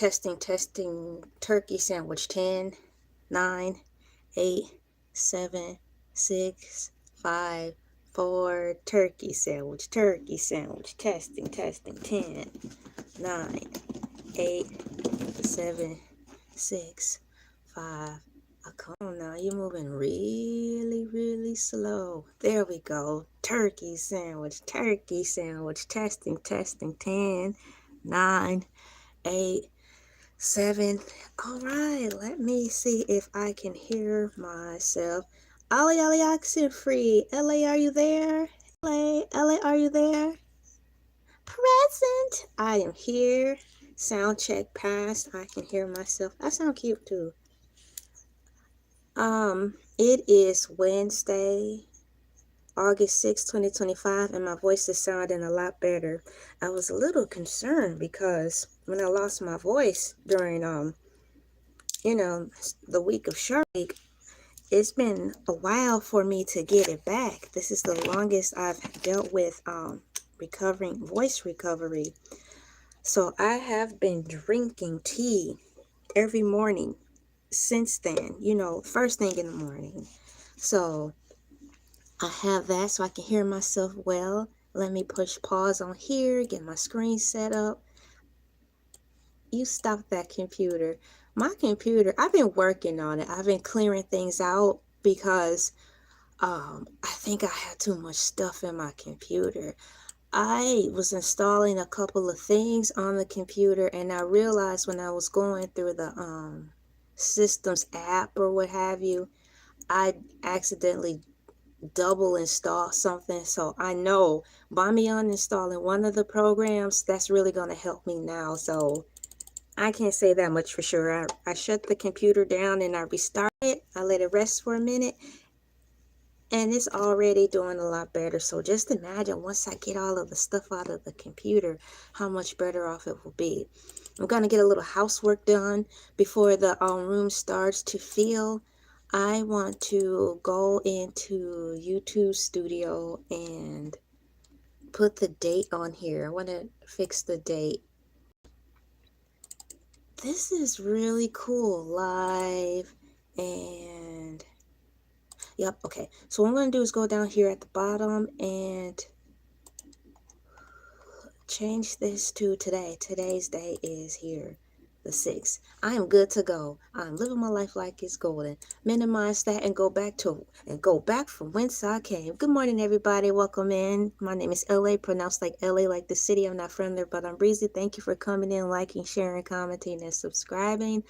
Testing, testing. Turkey sandwich. 10, 9, 8, 7, 6, 5, 4. Turkey sandwich. Turkey sandwich. Testing, testing. 10, 9, 8, 7, 6, 5. Oh, come on now, you're moving really, really slow. There we go. Turkey sandwich, turkey sandwich. Testing, testing. 10, 9, 8, 7. All right, let me see if I can hear myself. Ollie, Ollie, accent free. LA, are you there? LA, are you there? Present. I am here. Sound check passed. I can hear myself. I sound cute too. It is Wednesday, August 6, 2025, and my voice is sounding a lot better. I was a little concerned because when I lost my voice during, the week of Shark Week, it's been a while for me to get it back. This is the longest I've dealt with, recovering voice recovery. So I have been drinking tea every morning since then, first thing in the morning. So I have that so I can hear myself well. Let me push pause on here, get my screen set up. You stop that computer. My computer, I've been working on it. I've been clearing things out because I think I had too much stuff in my computer. I was installing a couple of things on the computer, and I realized when I was going through the systems app or what have you, I accidentally double install something. So I know by me uninstalling one of the programs, that's really going to help me now. So I can't say that much for sure. I shut the computer down and I restarted it. I let it rest for a minute, and it's already doing a lot better. So just imagine once I get all of the stuff out of the computer, how much better off it will be. I'm going to get a little housework done before the room starts to fill. I want to go into YouTube Studio and put the date on here. I want to fix the date. This is really cool. Live and... Yep, okay. So what I'm going to do is go down here at the bottom and change this to today. Today's day is here, the 6th. I am good to go. I'm living my life like it's golden. Minimize that and go back from whence I came. Good morning, everybody. Welcome in. My name is LA, pronounced like LA, like the city. I'm not from there, but I'm breezy. Thank you for coming in, liking, sharing, commenting, and subscribing.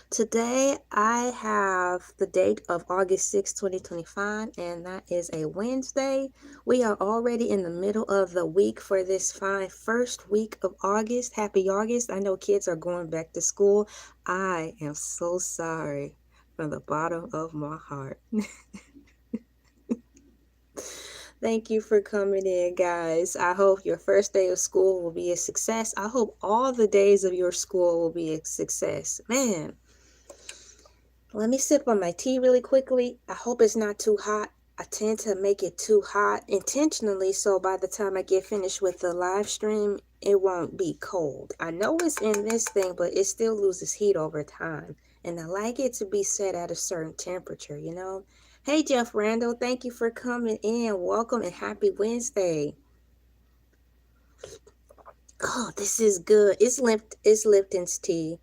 Today, I have the date of August 6, 2025, and that is a Wednesday. We are already in the middle of the week for this fine first week of August. Happy August. I know kids are going back to school. I am so sorry from the bottom of my heart. Thank you for coming in, guys. I hope your first day of school will be a success. I hope all the days of your school will be a success. Man, let me sip on my tea really quickly. I hope it's not too hot. I tend to make it too hot intentionally, so by the time I get finished with the live stream, it won't be cold. I know it's in this thing, but it still loses heat over time. And I like it to be set at a certain temperature, you know? Hey, Jeff Randall, thank you for coming in. Welcome and happy Wednesday. Oh, this is good. It's Lipton's tea.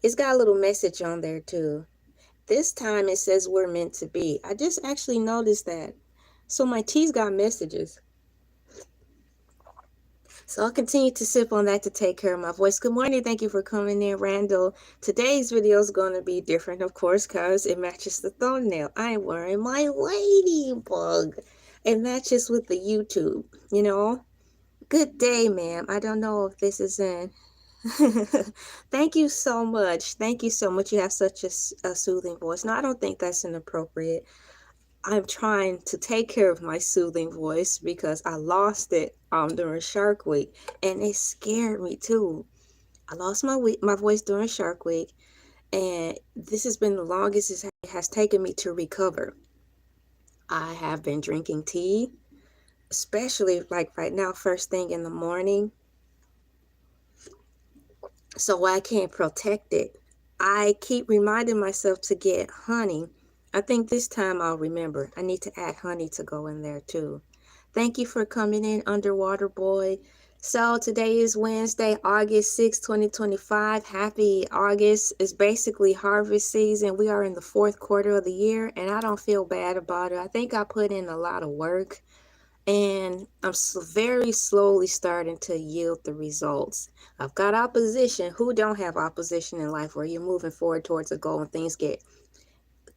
It's got a little message on there, too. This time it says we're meant to be. I just actually noticed that. So my tea's got messages. So I'll continue to sip on that to take care of my voice. Good morning. Thank you for coming in, Randall. Today's video is going to be different, of course, because it matches the thumbnail. I'm wearing my Ladybug. It matches with the YouTube, you know. Good day, ma'am. I don't know if this is in. Thank you so much. Thank you so much. You have such a soothing voice. No, I don't think that's inappropriate. I'm trying to take care of my soothing voice because I lost it during Shark Week, and it scared me too. I lost my voice during Shark Week, and this has been the longest it has taken me to recover. I have been drinking tea, especially like right now, first thing in the morning. so I can't protect it. I keep reminding myself to get honey. I think this time I'll remember. I need to add honey to go in there too. Thank you for coming in, Underwater Boy. So today is Wednesday, August 6th, 2025. Happy August. It's basically harvest season. We are in the fourth quarter of the year, and I don't feel bad about it. I think I put in a lot of work, and I'm very slowly starting to yield the results. I've got opposition. Who don't have opposition in life where you're moving forward towards a goal and things get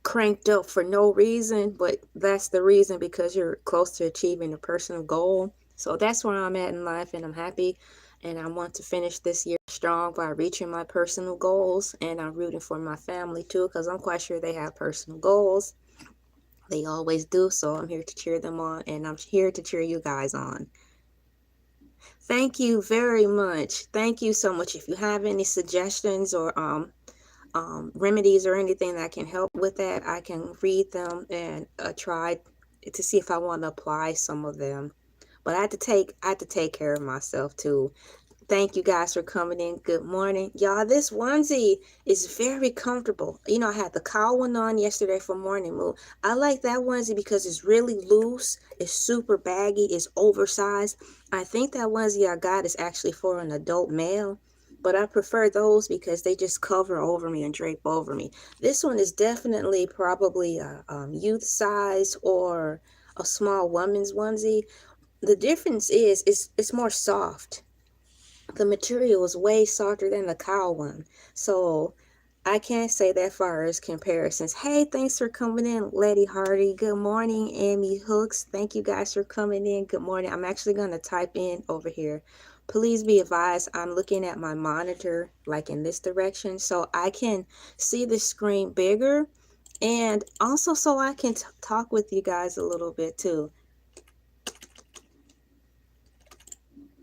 cranked up for no reason, but that's the reason because you're close to achieving a personal goal. So that's where I'm at in life, and I'm happy, and I want to finish this year strong by reaching my personal goals, and I'm rooting for my family too because I'm quite sure they have personal goals. They always do, so I'm here to cheer them on, and I'm here to cheer you guys on. Thank you very much. Thank you so much. If you have any suggestions or remedies or anything that can help with that, I can read them and try to see if I want to apply some of them. But I have to take care of myself too. Thank you guys for coming in. Good morning. Y'all, this onesie is very comfortable. You know, I had the cow one on yesterday for morning moon. I like that onesie because it's really loose. It's super baggy. It's oversized. I think that onesie I got is actually for an adult male, but I prefer those because they just cover over me and drape over me. This one is definitely probably a youth size or a small woman's onesie. The difference is it's more soft. The material is way softer than the cow one. So I can't say that far as comparisons. Hey, thanks for coming in, Lady Hardy. Good morning, Amy Hooks. Thank you guys for coming in. Good morning. I'm actually going to type in over here. Please be advised, I'm looking at my monitor like in this direction so I can see the screen bigger, and also so I can talk with you guys a little bit too.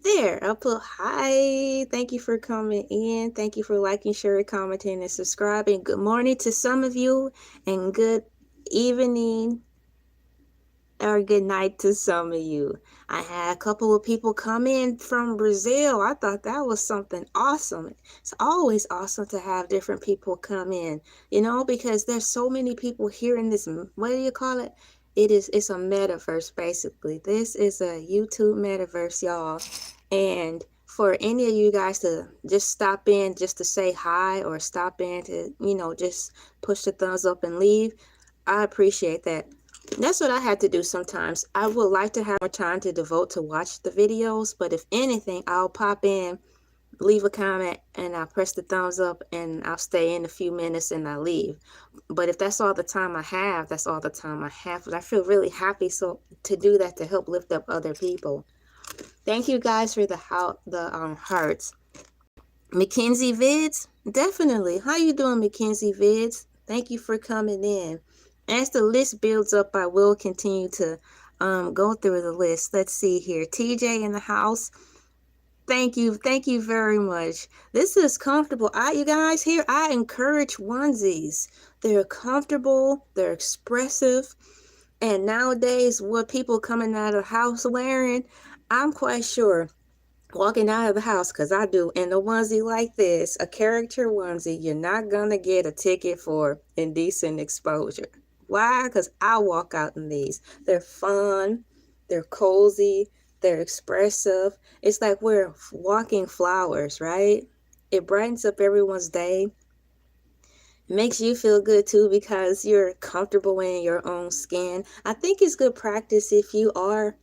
There, I'll put hi. Thank you for coming in. Thank you for liking, sharing, commenting, and subscribing. Good morning to some of you, and good evening or good night to some of you. I had a couple of people come in from Brazil. I thought that was something awesome. It's always awesome to have different people come in, you know, because there's so many people here in this, what do you call it? It's a metaverse, basically. This is a YouTube metaverse, y'all. And for any of you guys to just stop in just to say hi, or stop in to, you know, just push the thumbs up and leave, I appreciate that. That's what I had to do sometimes. I would like to have more time to devote to watch the videos, but if anything, I'll pop in, leave a comment, and I'll press the thumbs up, and I'll stay in a few minutes and I leave. But if that's all the time I have, that's all the time I have. But I feel really happy to do that, to help lift up other people. Thank you guys for the hearts. Mackenzie Vids, definitely. How you doing, Mackenzie Vids? Thank you for coming in. As the list builds up, I will continue to go through the list. Let's see here. TJ in the house. Thank you very much. This is comfortable. You guys here, I encourage onesies. They're comfortable, they're expressive, and nowadays what people coming out of the house wearing, I'm quite sure walking out of the house, because I do, in a onesie like this, a character onesie, you're not gonna get a ticket for indecent exposure. Why? Because I walk out in these. They're fun, they're cozy, they're expressive. It's like we're walking flowers, right? It brightens up everyone's day. It makes you feel good too because you're comfortable in your own skin. I think it's good practice if you are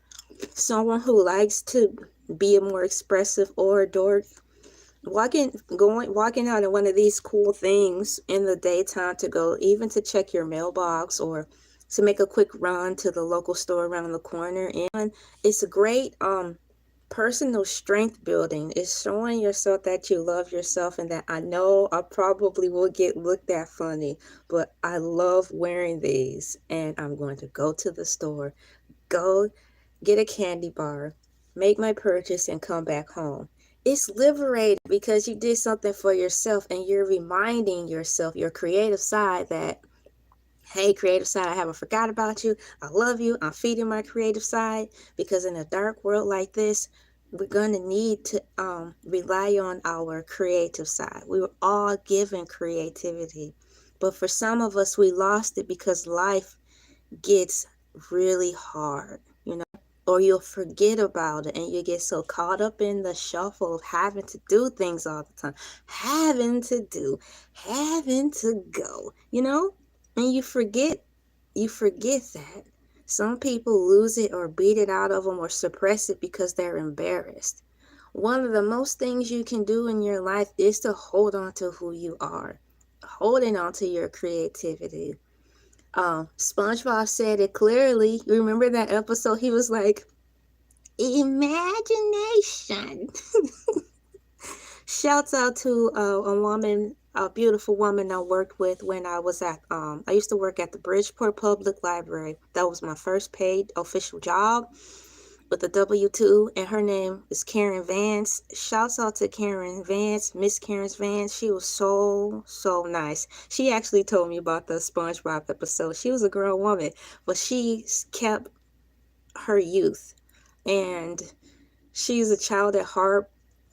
someone who likes to be a more expressive or a dork. Walking out in one of these cool things in the daytime, to go even to check your mailbox or to make a quick run to the local store around the corner, and it's a great personal strength building. It's showing yourself that you love yourself, and that I know I probably will get looked at funny, but I love wearing these, and I'm going to go to the store, go get a candy bar, make my purchase, and come back home. It's liberating because you did something for yourself, and you're reminding yourself, your creative side, that, hey, creative side, I haven't forgot about you. I love you. I'm feeding my creative side, because in a dark world like this, we're going to need to rely on our creative side. We were all given creativity, but for some of us, we lost it because life gets really hard, you know, or you'll forget about it and you get so caught up in the shuffle of having to do things all the time, having to go, you know, and you forget that. Some people lose it or beat it out of them or suppress it because they're embarrassed. One of the most things you can do in your life is to hold on to who you are, holding on to your creativity. SpongeBob said it clearly. Remember that episode? He was like, imagination. Shouts out to a woman, a beautiful woman I worked with when I was at, I used to work at the Bridgeport Public Library. That was my first paid official job with the W-2, and her name is Karen Vance. Shouts out to Karen Vance, Miss Karen Vance. She was so nice. She actually told me about the SpongeBob episode. She was a grown woman, but she kept her youth, and she's a child at heart.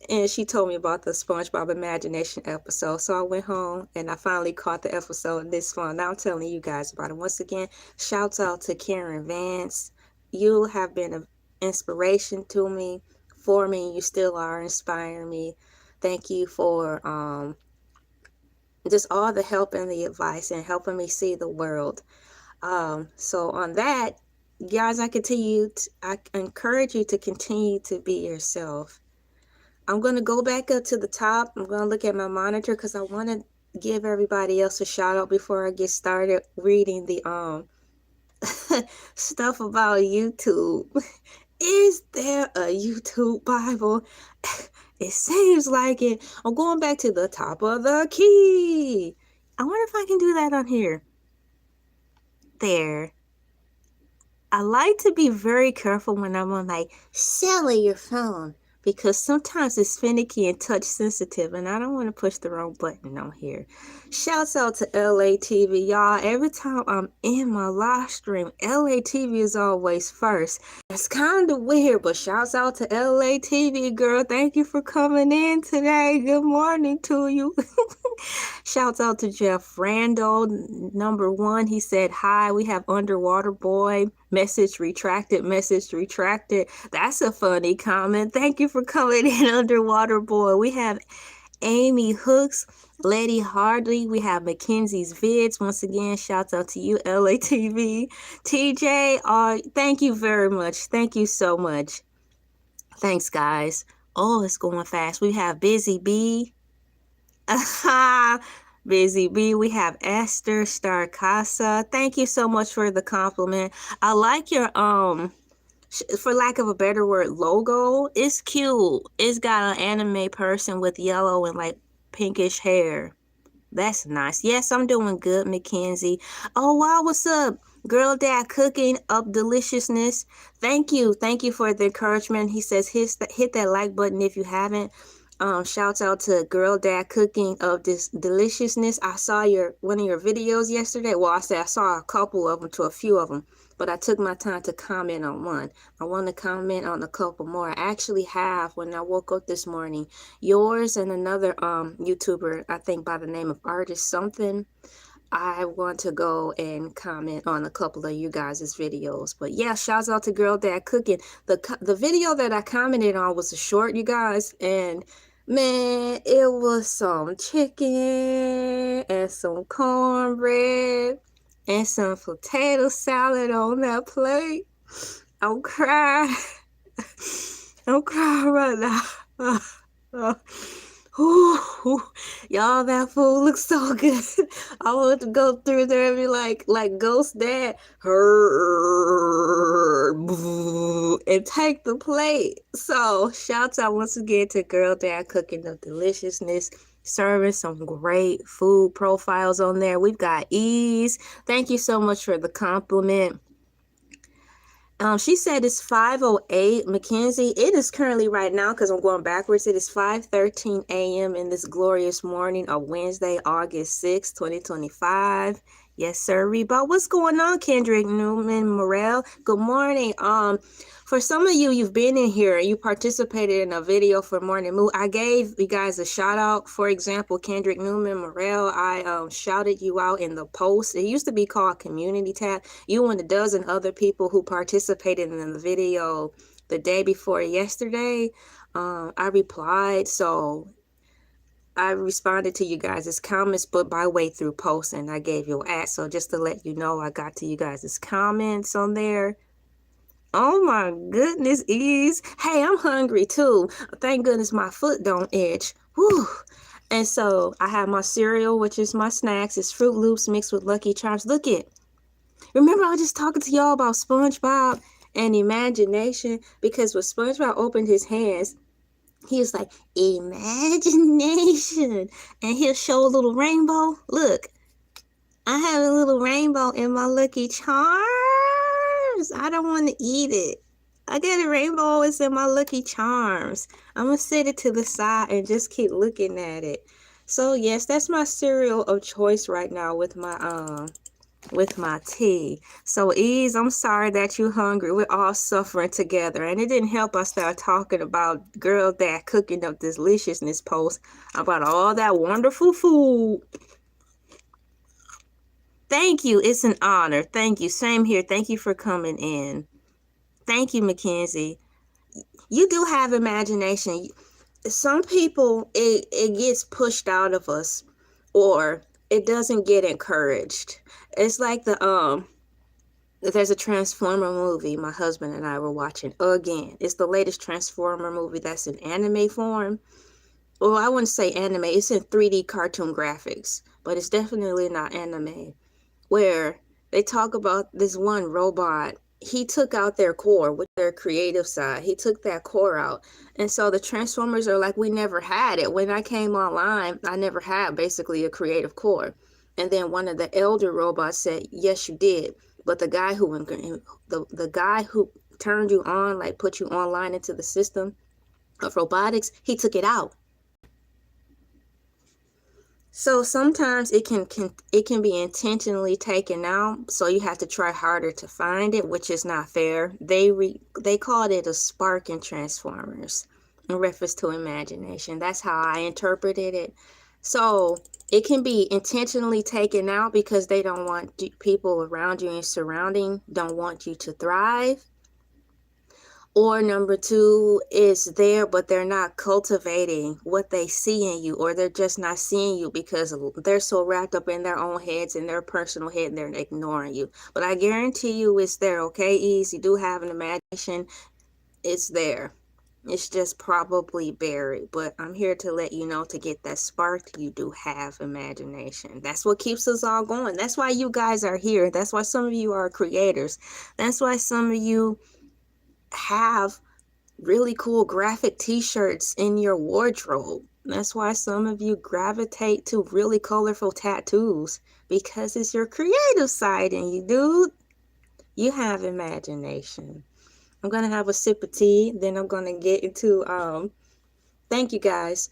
And she told me about the SpongeBob Imagination episode. So I went home and I finally caught the episode, and this fun. Now I'm telling you guys about it. Once again, shouts out to Karen Vance. You have been an inspiration to me, for me. You still are inspiring me. Thank you for just all the help and the advice and helping me see the world. So on that, guys, I encourage you to continue to be yourself. I'm going to go back up to the top. I'm going to look at my monitor because I want to give everybody else a shout out before I get started reading the stuff about YouTube. Is there a YouTube Bible? It seems like it. I'm going back to the top of the key. I wonder if I can do that on here. There. I like to be very careful when I'm on like selling your phone, because sometimes it's finicky and touch sensitive, and I don't want to push the wrong button on here. Shouts out to Elay TV, y'all. Every time I'm in my live stream, Elay TV is always first. It's kind of weird, but shouts out to Elay TV, girl. Thank you for coming in today. Good morning to you. Shouts out to Jeff Randall, #1. He said, hi, we have Underwater Boy. Message retracted. That's a funny comment. Thank you for coming in, Underwater Boy. We have Amy Hooks, Lady Hardly. We have Mackenzie's Vids. Once again, shouts out to you, Elay TV. TJ, thank you very much. Thank you so much. Thanks, guys. Oh, it's going fast. We have Busy B. Busy B. We have Esther Star Casa. Thank you so much for the compliment. I like your for lack of a better word, logo. It's cute. It's got an anime person with yellow and like pinkish hair. That's nice. Yes, I'm doing good, Mackenzie. Oh wow, what's up? Girl Dad Cooking Up Deliciousness. Thank you for the encouragement. He says hit that like button if you haven't. Shouts out to Girl Dad Cooking of this Deliciousness. I saw one of your videos yesterday. Well, I saw a couple of them to a few of them, but I took my time to comment on one. I want to comment on a couple more. I actually have, when I woke up this morning, yours and another YouTuber, I think by the name of Artist Something. I want to go and comment on a couple of you guys' videos. But yeah, shouts out to Girl Dad Cooking. The video that I commented on was a short, you guys, and man, it was some chicken and some cornbread and some potato salad on that plate. I'm crying. I'm crying right now. Y'all, that food looks so good. I want to go through there and be like Ghost Dad, and take the plate. So shouts out once again to Girl Dad Cooking of Deliciousness, serving some great food profiles on there. We've got Ease. Thank you so much for the compliment. She said it's 5:08, Mackenzie. It is currently right now, because I'm going backwards. It is 5:13 a.m. in this glorious morning of Wednesday, August 6, 2025. Yes, sir, Reba. What's going on, Kendrick Newman Morel? Good morning. For some of you, you've been in here and you participated in a video for Morning Mood. I gave you guys a shout out. For example, Kendrick Newman Morel, I shouted you out in the post. It used to be called Community Tab. You and a dozen other people who participated in the video the day before yesterday. I replied, so I responded to you guys' comments, but by way through post, and I gave you an ad. So just to let you know, I got to you guys' comments on there. Oh my goodness, Ease. Hey, I'm hungry too. Thank goodness my foot don't itch. Whew. And so I have my cereal, which is my snacks. It's Fruit Loops mixed with Lucky Charms. Look it. Remember I was just talking to y'all about SpongeBob and imagination? Because when SpongeBob opened his hands, he was like, imagination. And he'll show a little rainbow. Look, I have a little rainbow in my Lucky Charms. I don't want to eat it. I got a rainbow. It's in my Lucky Charms. I'm going to set it to the side and just keep looking at it. So, yes, that's my cereal of choice right now with my tea. So Ease, I'm sorry that you're hungry. We're all suffering together. And it didn't help us start talking about girl that cooking up this deliciousness post about all that wonderful food. Thank you. It's an honor. Thank you. Same here. Thank you for coming in. Thank you, Mackenzie. You do have imagination. Some people, it gets pushed out of us, or it doesn't get encouraged. It's like there's a Transformer movie my husband and I were watching again. It's the latest Transformer movie that's in anime form. Well, I wouldn't say anime. It's in 3D cartoon graphics, but it's definitely not anime. Where they talk about this one robot. He took out their core with their creative side. He took that core out. And so the Transformers are like, we never had it. When I came online, I never had basically a creative core. And then one of the elder robots said, yes, you did. But the guy who turned you on, like put you online into the system of robotics, he took it out. So sometimes it can be intentionally taken out, so you have to try harder to find it, which is not fair. They called it a spark in Transformers in reference to imagination. That's how I interpreted it. So it can be intentionally taken out because they don't want people around you and surrounding don't want you to thrive. Or number two is there, but they're not cultivating what they see in you, or they're just not seeing you because they're so wrapped up in their own heads, in their personal head, and they're ignoring you. But I guarantee you it's there, okay, Ease? You do have an imagination. It's there. It's just probably buried. But I'm here to let you know, to get that spark, you do have imagination. That's what keeps us all going. That's why you guys are here. That's why some of you are creators. That's why some of you have really cool graphic t-shirts in your wardrobe. That's why some of you gravitate to really colorful tattoos, because it's your creative side in you, dude. You have imagination. I'm gonna have a sip of tea, then I'm gonna get into thank you guys.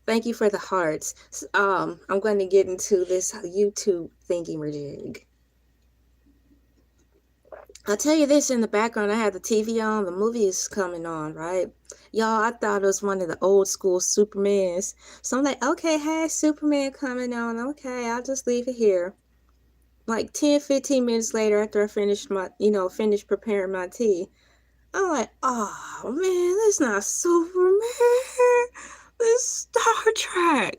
Thank you for the hearts. I'm gonna get into this YouTube thingy-majig. I'll tell you this, in the background, I have the TV on. The movie is coming on, right? Y'all, I thought it was one of the old school Supermans. So I'm like, okay, hey, Superman coming on. Okay, I'll just leave it here. Like 10, 15 minutes later, after I finished finished preparing my tea, I'm like, oh, man, that's not Superman. This is Star Trek.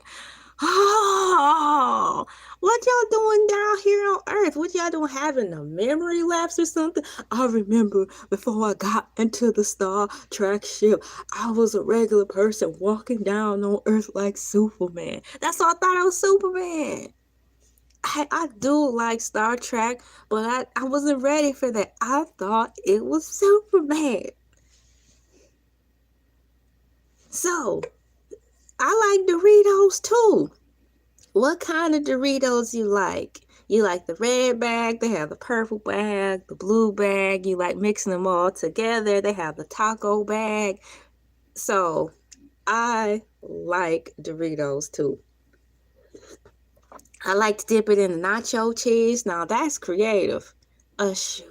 Oh, what y'all doing down here on Earth? What y'all doing, having a memory lapse or something? I remember before I got into the Star Trek ship, I was a regular person walking down on Earth like Superman. That's why I thought I was Superman. I do like Star Trek, but I wasn't ready for that. I thought it was Superman. So, I like Doritos too. What kind of Doritos you like? You like the red bag, they have the purple bag, the blue bag, you like mixing them all together, they have the taco bag. So I like Doritos too. I like to dip it in the nacho cheese. Now that's creative. Shoot.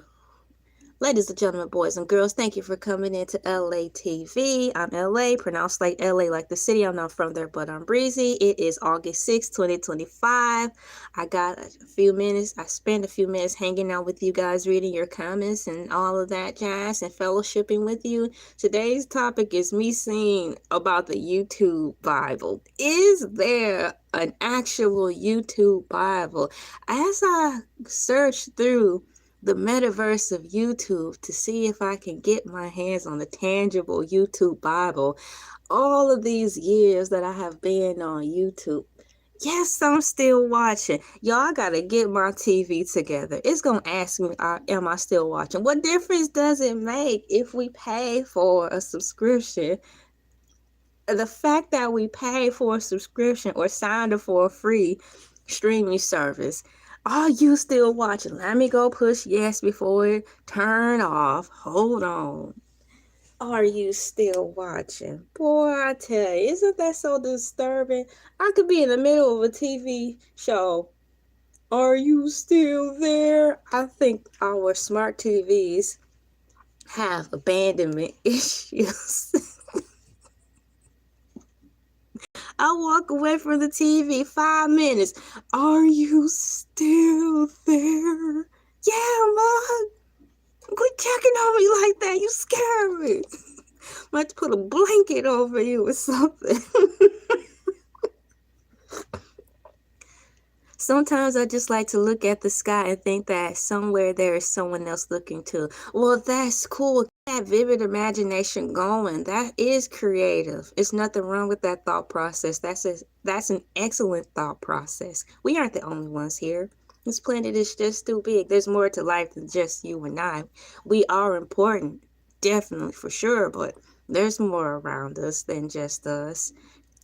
Ladies and gentlemen, boys and girls, thank you for coming into Elay TV. I'm LA, pronounced like LA, like the city. I'm not from there, but I'm breezy. It is August 6th, 2025. I got a few minutes. I spent a few minutes hanging out with you guys, reading your comments and all of that jazz and fellowshipping with you. Today's topic is me seeing about the YouTube Bible. Is there an actual YouTube Bible? As I searched through the metaverse of YouTube to see if I can get my hands on a tangible YouTube Bible. All of these years that I have been on YouTube, yes, I'm still watching. Y'all gotta get my TV together. It's gonna ask me, am I still watching? What difference does it make if we pay for a subscription? The fact that we pay for a subscription or signed up for a free streaming service, are you still watching? Let me go push yes before it turn off. Hold on. Are you still watching? Boy, I tell you, isn't that so disturbing? I could be in the middle of a TV show. Are you still there? I think our smart TVs have abandonment issues. I walk away from the TV 5 minutes. Are you still there? Yeah, Mom. Quit checking on me like that. You scare me. I might put a blanket over you or something. Sometimes I just like to look at the sky and think that somewhere there is someone else looking too. Well, that's cool. That vivid imagination going. That is creative. It's nothing wrong with that thought process. That's an excellent thought process. We aren't the only ones here. This planet is just too big. There's more to life than just you and I. We are important, definitely for sure, but there's more around us than just us.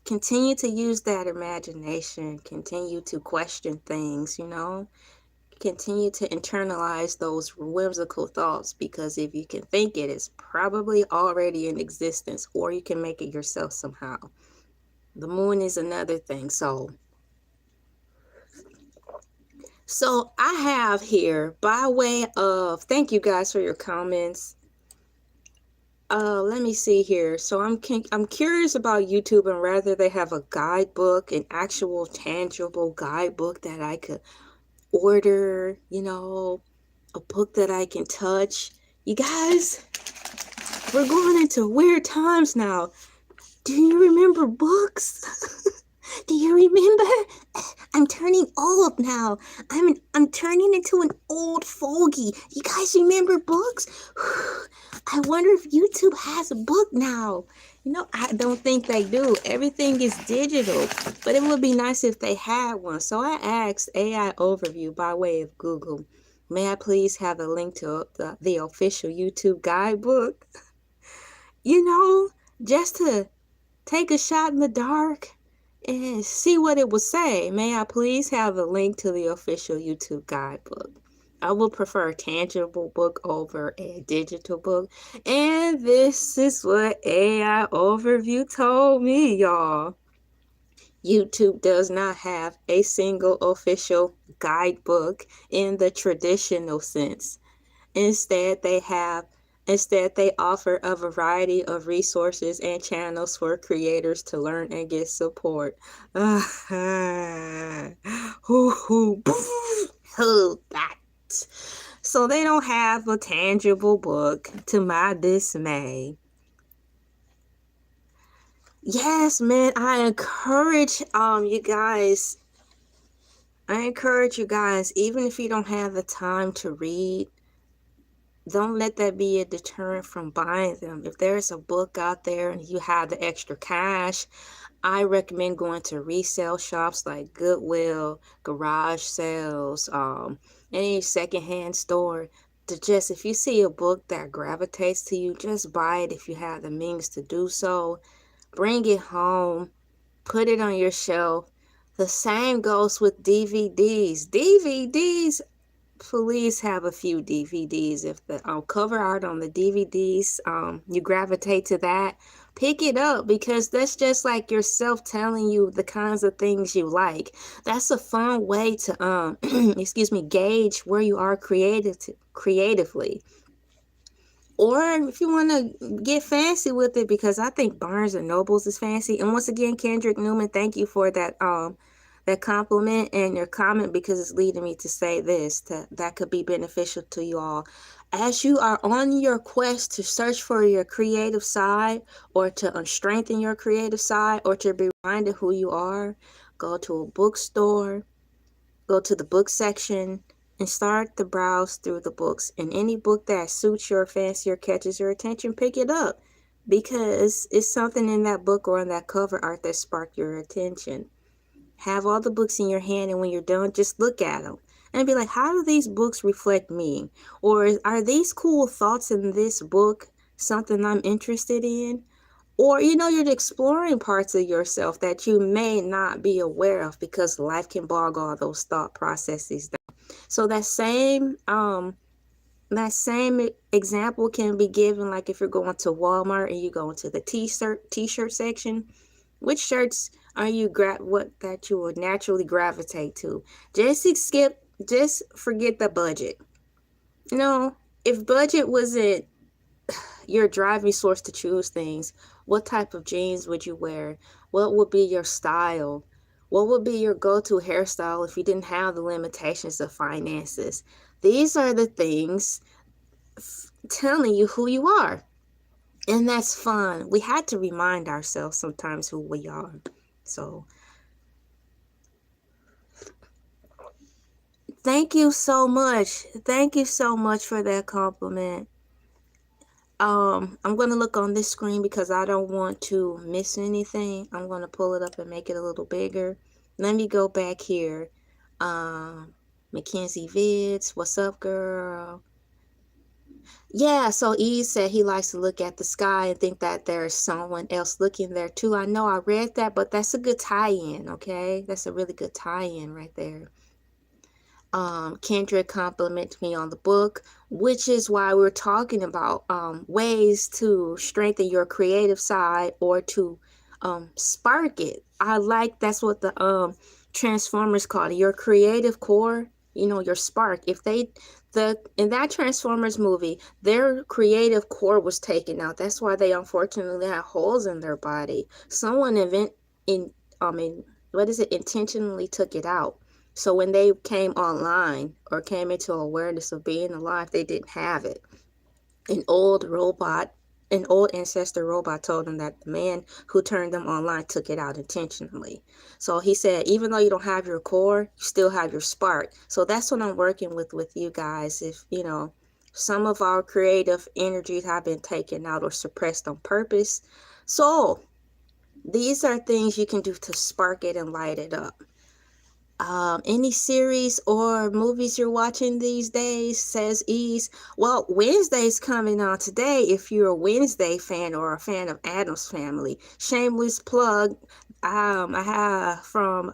Continue to use that imagination. Continue to question things, Continue to internalize those whimsical thoughts, because if you can think it, it's probably already in existence, or you can make it yourself somehow. The moon is another thing. So I have here, by way of, thank you guys for your comments. Let me see here. So I'm curious about YouTube, and rather they have a guidebook, an actual tangible guidebook that I could order, a book that I can touch. You guys, we're going into weird times now. Do you remember books? Do you remember? I'm turning old now. I'm turning into an old fogey. You guys remember books? I wonder if YouTube has a book now. I don't think they do. Everything is digital, but it would be nice if they had one. So I asked AI Overview by way of Google, may I please have a link to the official YouTube guidebook? Just to take a shot in the dark and see what it would say. May I please have a link to the official YouTube guidebook? I will prefer a tangible book over a digital book. And this is what AI Overview told me, y'all. YouTube does not have a single official guidebook in the traditional sense. Instead, they offer a variety of resources and channels for creators to learn and get support. So they don't have a tangible book, to my dismay. Yes, man, I encourage you guys, even if you don't have the time to read, don't let that be a deterrent from buying them. If there's a book out there and you have the extra cash, I recommend going to resale shops like Goodwill, garage sales, any secondhand store. If you see a book that gravitates to you, just buy it if you have the means to do so. Bring it home, put it on your shelf. The same goes with DVDs. Please have a few DVDs. If the cover art on the DVDs, you gravitate to that, Pick it up, because that's just like yourself telling you the kinds of things you like. That's a fun way to excuse me, gauge where you are creatively. Or if you want to get fancy with it, because I think Barnes and Nobles is fancy. And once again, Kendrick Newman, thank you for that compliment and your comment, because it's leading me to say this, that could be beneficial to you all. As you are on your quest to search for your creative side, or to strengthen your creative side, or to be reminded who you are, go to a bookstore, go to the book section, and start to browse through the books. And any book that suits your fancy or catches your attention, pick it up, because it's something in that book or in that cover art that sparked your attention. Have all the books in your hand, and when you're done, just look at them and be like, how do these books reflect me? Or are these cool thoughts in this book something I'm interested in? Or, you're exploring parts of yourself that you may not be aware of, because life can bog all those thought processes down. So that same example can be given, like if you're going to Walmart and you go into the t-shirt section. Which shirts are you that you would naturally gravitate to? Just forget the budget. If budget wasn't your driving source to choose things, what type of jeans would you wear? What would be your style? What would be your go-to hairstyle if you didn't have the limitations of finances? These are the things telling you who you are. And that's fun. We had to remind ourselves sometimes who we are. So thank you so much. Thank you so much for that compliment. I'm going to look on this screen because I don't want to miss anything. I'm going to pull it up and make it a little bigger. Let me go back here. Mackenzie Vids, what's up, girl? Yeah, so E said he likes to look at the sky and think that there's someone else looking there too. I know I read that, but that's a good tie-in, okay? That's a really good tie-in right there. Kendrick complimented me on the book, which is why we're talking about ways to strengthen your creative side, or to spark it. That's what the Transformers called it, your creative core, your spark. In that Transformers movie, their creative core was taken out. That's why they unfortunately had holes in their body. Someone intentionally took it out. So when they came online, or came into awareness of being alive, they didn't have it. An old ancestor robot told them that the man who turned them online took it out intentionally. So he said, even though you don't have your core, you still have your spark. So that's what I'm working with you guys. If, some of our creative energies have been taken out or suppressed on purpose. So these are things you can do to spark it and light it up. Any series or movies you're watching these days, says Ease. Well, Wednesday's coming on today. If you're a Wednesday fan or a fan of Addams Family, shameless plug. I have from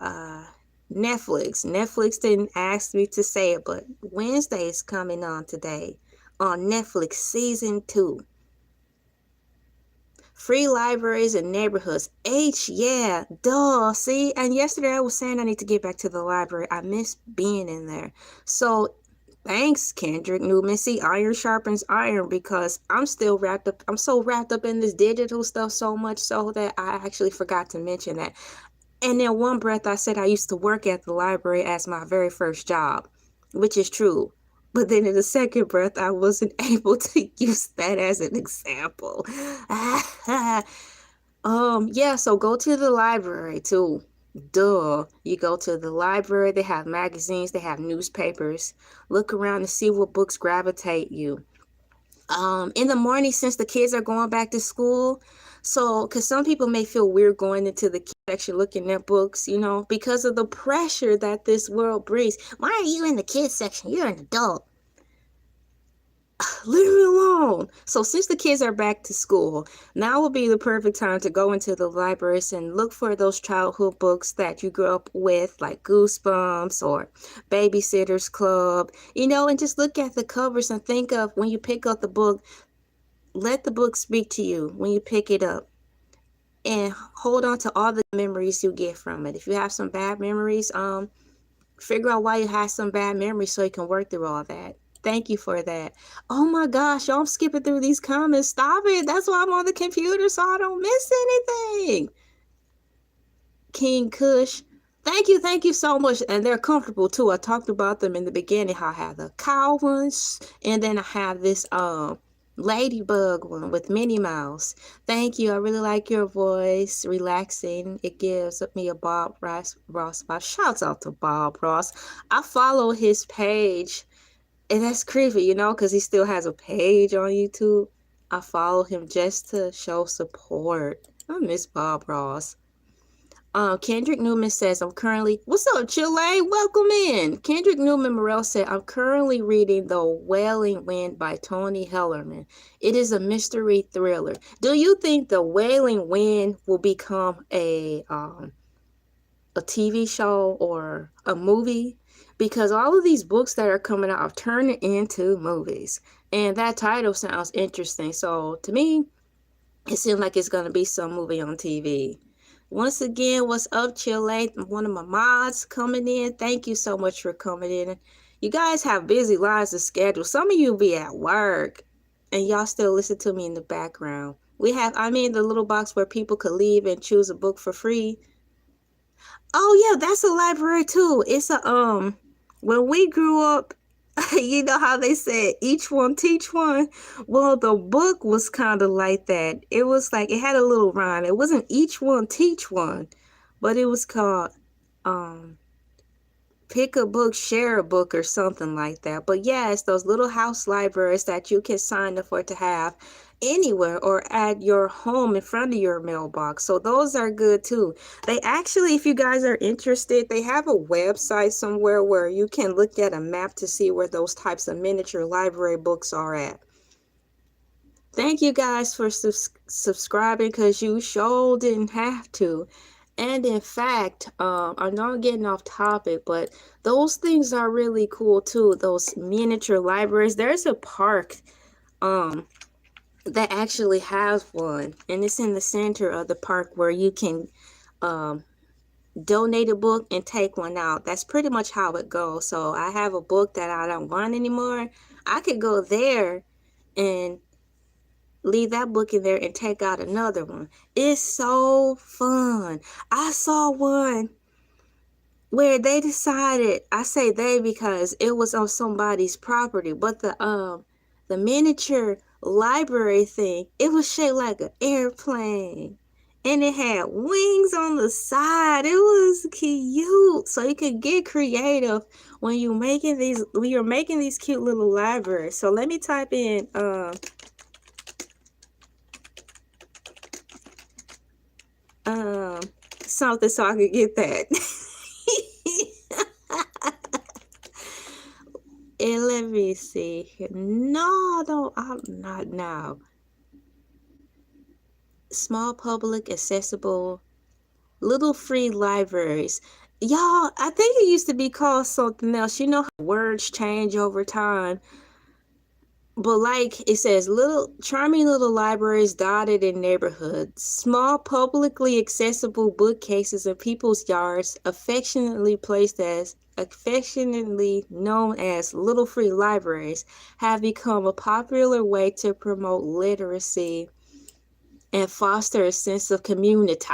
Netflix. Netflix didn't ask me to say it, but Wednesday is coming on today on Netflix, season 2. Free libraries and neighborhoods. Yeah, duh. See, and yesterday I was saying I need to get back to the library. I miss being in there. So thanks, Kendrick Newman. See, iron sharpens iron, because I'm so wrapped up in this digital stuff so much so that I actually forgot to mention that. And in one breath, I said I used to work at the library as my very first job, which is true. But then in the second breath, I wasn't able to use that as an example. Yeah, so go to the library too. Duh. You go to the library, they have magazines, they have newspapers. Look around and see what books gravitate you. In the morning, since the kids are going back to school, so, because some people may feel weird going into the kids section looking at books, because of the pressure that this world brings. Why are you in the kids section? You're an adult. Leave me alone. So since the kids are back to school, now will be the perfect time to go into the libraries and look for those childhood books that you grew up with, like Goosebumps or Babysitter's Club, and just look at the covers and think of, when you pick up the book, let the book speak to you when you pick it up. and hold on to all the memories you get from it. If you have some bad memories, figure out why you had some bad memories so you can work through all that. Thank you for that. Oh my gosh, y'all, I'm skipping through these comments. Stop it. That's why I'm on the computer so I don't miss anything. King Kush. Thank you so much. And they're comfortable too. I talked about them in the beginning, how I have the cow ones, and then I have this Ladybug one with Minnie Mouse. Thank you. I really like your voice. Relaxing. It gives me a Bob Ross vibe. Shouts out to Bob Ross. I follow his page. And that's creepy, you know, because he still has a page on YouTube. I follow him just to show support. I miss Bob Ross. Kendrick Newman says, I'm currently, what's up, Chile? Welcome in. Kendrick Newman Morel said, I'm currently reading The Wailing Wind by Tony Hellerman. It is a mystery thriller. Do you think The Wailing Wind will become a TV show or a movie? Because all of these books that are coming out are turning into movies. And that title sounds interesting. So to me, it seems like it's going to be some movie on TV. Once again, what's up, Chile? One of my mods coming in. Thank you so much for coming in. You guys have busy lives to schedule. Some of you be at work and y'all still listen to me in the background. We have, the little box where people could leave and choose a book for free. Oh yeah, that's a library too. It's a when we grew up, you know how they said each one teach one? Well, the book was kind of like that. It was like it had a little rhyme. It wasn't each one teach one, but it was called pick a book, share a book, or something like that. But yeah, it's those little house libraries that you can sign up for to have anywhere or at your home in front of your mailbox. So those are good too. They actually, if you guys are interested, they have a website somewhere where you can look at a map to see where those types of miniature library books are at. Thank you guys for subscribing, because you sure didn't have to. And in fact, I know I'm getting off topic, but those things are really cool too. Those miniature libraries. There's a park that actually has one, and it's in the center of the park where you can donate a book and take one out. That's pretty much how it goes. So I have a book that I don't want anymore. I could go there and leave that book in there and take out another one. It's so fun. I saw one where they decided, I say they because it was on somebody's property, but the miniature library thing, it was shaped like an airplane. And it had wings on the side. It was cute. So you could get creative when you're making these cute little libraries. So let me type in something so I could get that. And let me see here. No, I'm not now. Small, public, accessible, little free libraries. Y'all, I think it used to be called something else. You know how words change over time. But like it says, little charming little libraries dotted in neighborhoods, small publicly accessible bookcases in people's yards, affectionately known as little free libraries, have become a popular way to promote literacy and foster a sense of community.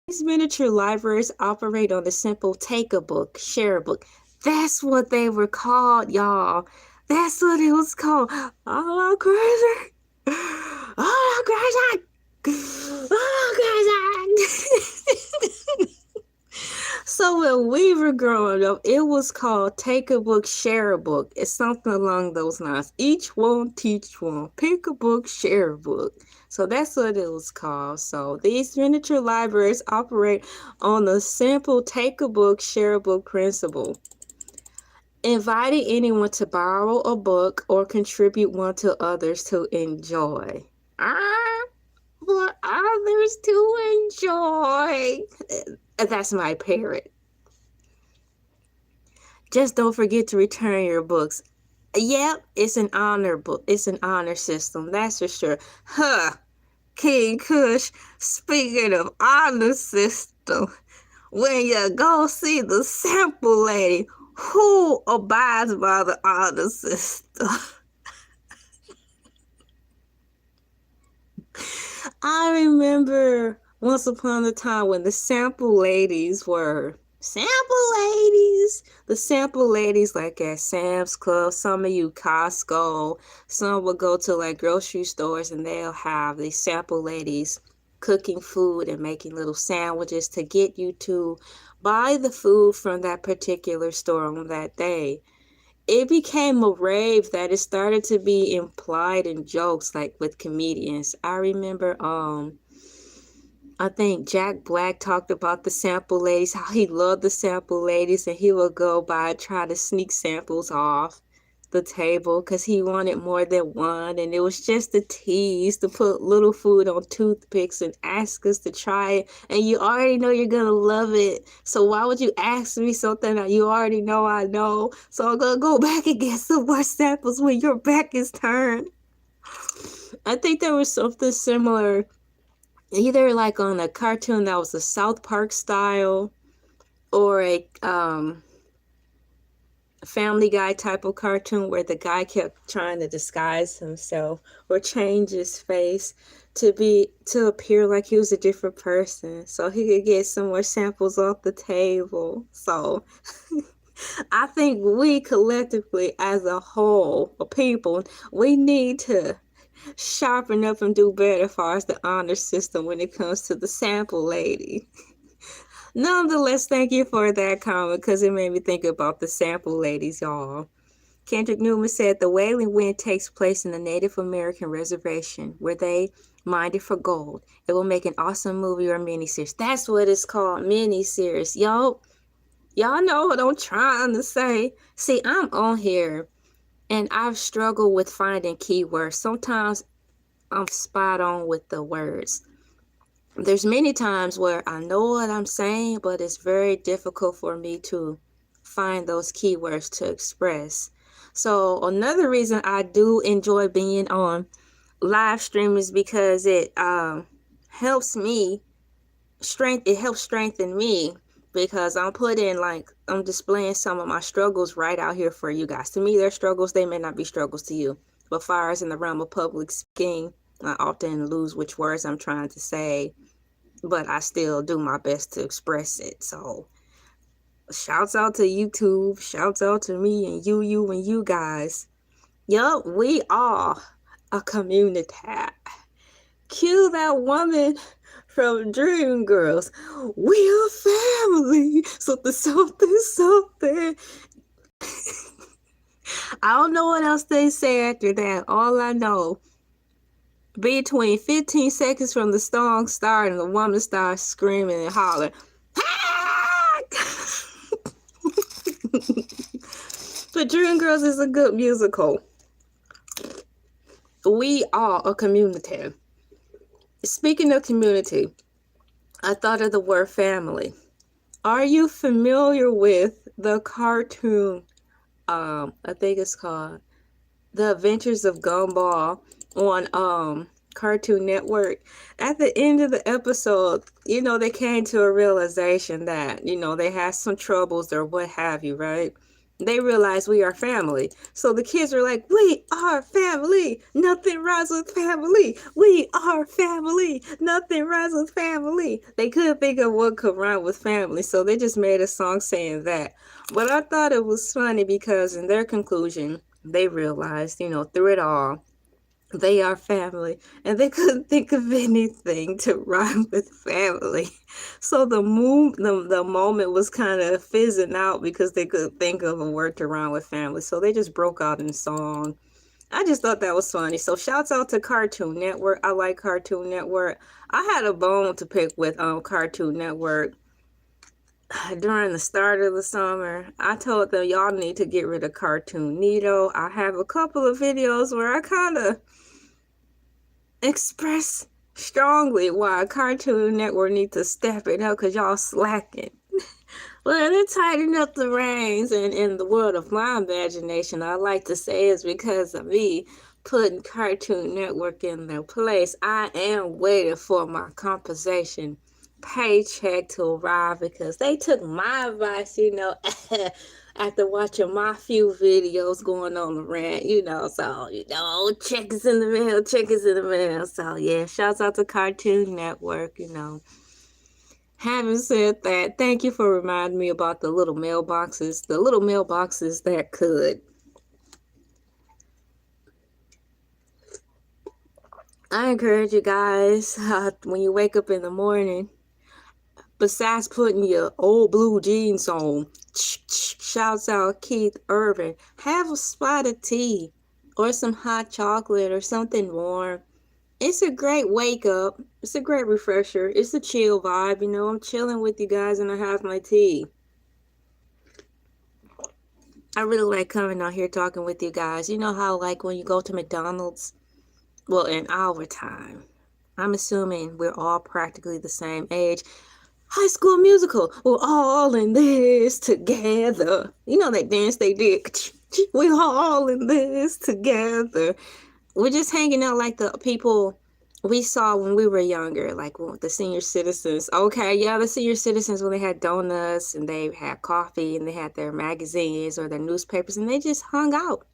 These miniature libraries operate on the simple take a book, share a book. That's what they were called, y'all. That's what it was called. Oh, crazy. Oh, crazy. Oh, crazy. So when we were growing up, it was called take a book, share a book. It's something along those lines. Each one, teach one. Pick a book, share a book. So that's what it was called. So these miniature libraries operate on the simple take a book, share a book principle, inviting anyone to borrow a book or contribute one to others to enjoy. For others to enjoy. That's my parrot. Just don't forget to return your books. Yep, it's an honor book. It's an honor system, that's for sure. Huh. King Kush, speaking of honor system, when you go see the sample lady, who abides by the honor system? I remember once upon a time when the sample ladies were the sample ladies like at Sam's Club, some of you Costco, some will go to like grocery stores and they'll have these sample ladies cooking food and making little sandwiches to get you to buy the food from that particular store on that day. It became a rave that it started to be implied in jokes like with comedians. I remember I think Jack Black talked about the sample ladies, how he loved the sample ladies, and he would go by try to sneak samples off the table because he wanted more than one, and it was just a tease to put little food on toothpicks and ask us to try it, and you already know you're gonna love it, so why would you ask me something that you already know I know? So I'm gonna go back and get some more samples when your back is turned. I think there was something similar either like on a cartoon that was a South Park style or a Family Guy type of cartoon where the guy kept trying to disguise himself or change his face to appear like he was a different person so he could get some more samples off the table. So I think we collectively as a whole of people, we need to sharpen up and do better as far as the honor system when it comes to the sample lady. Nonetheless, thank you for that comment because it made me think about the sample ladies, y'all. Kendrick Newman said the Wailing Wind takes place in the Native American reservation where they mined it for gold. It will make an awesome movie or miniseries. That's what it's called, miniseries. Y'all know what I'm trying to say. See, I'm on here and I've struggled with finding keywords. Sometimes I'm spot on with the words. There's many times where I know what I'm saying, but it's very difficult for me to find those keywords to express. So another reason I do enjoy being on live stream is because it helps me strengthen me because I'm displaying some of my struggles right out here for you guys. To me, they're struggles. They may not be struggles to you. But far as in the realm of public speaking, I often lose which words I'm trying to say, but I still do my best to express it. So shouts out to YouTube, shouts out to me and you guys. Yup, we are a community. Cue that woman from Dreamgirls. We are family. Something. I don't know what else they say after that. All I know, between 15 seconds from the song starting, the woman starts screaming and hollering. But Dreamgirls is a good musical. We are a community. Speaking of community, I thought of the word family. Are you familiar with the cartoon? I think it's called The Adventures of Gumball on Cartoon Network. At the end of the episode, they came to a realization that, they had some troubles or what have you, right? They realized we are family. So the kids are like, we are family. Nothing rhymes with family. We are family. Nothing rhymes with family. They couldn't think of what could rhyme with family. So they just made a song saying that. But I thought it was funny because in their conclusion, they realized, through it all, they are family, and they couldn't think of anything to rhyme with family. So the moment was kind of fizzing out because they couldn't think of a word to rhyme with family. So they just broke out in song. I just thought that was funny. So shouts out to Cartoon Network. I like Cartoon Network. I had a bone to pick with Cartoon Network. During the start of the summer, I told them y'all need to get rid of Cartoon Neato. I have a couple of videos where I kind of express strongly why Cartoon Network needs to step it up because y'all slacking. Well, they're tightening up the reins, and in the world of my imagination, I like to say it's because of me putting Cartoon Network in their place. I am waiting for my compensation paycheck to arrive because they took my advice, after watching my few videos going on the rant, so, check is in the mail, check is in the mail. So, yeah, shouts out to Cartoon Network, Having said that, thank you for reminding me about the little mailboxes that could. I encourage you guys, when you wake up in the morning, besides putting your old blue jeans on, shouts out Keith Urban, have a spot of tea or some hot chocolate or something warm. It's a great wake up. It's a great refresher. It's a chill vibe, I'm chilling with you guys and I have my tea. I really like coming out here talking with you guys. You know how like when you go to McDonald's? Well, in our time, I'm assuming we're all practically the same age. High School Musical, we're all in this together. You know that dance they did? We're all in this together. We're just hanging out like the people we saw when we were younger, like the senior citizens. Okay, yeah, the senior citizens, when they had donuts and they had coffee and they had their magazines or their newspapers and they just hung out.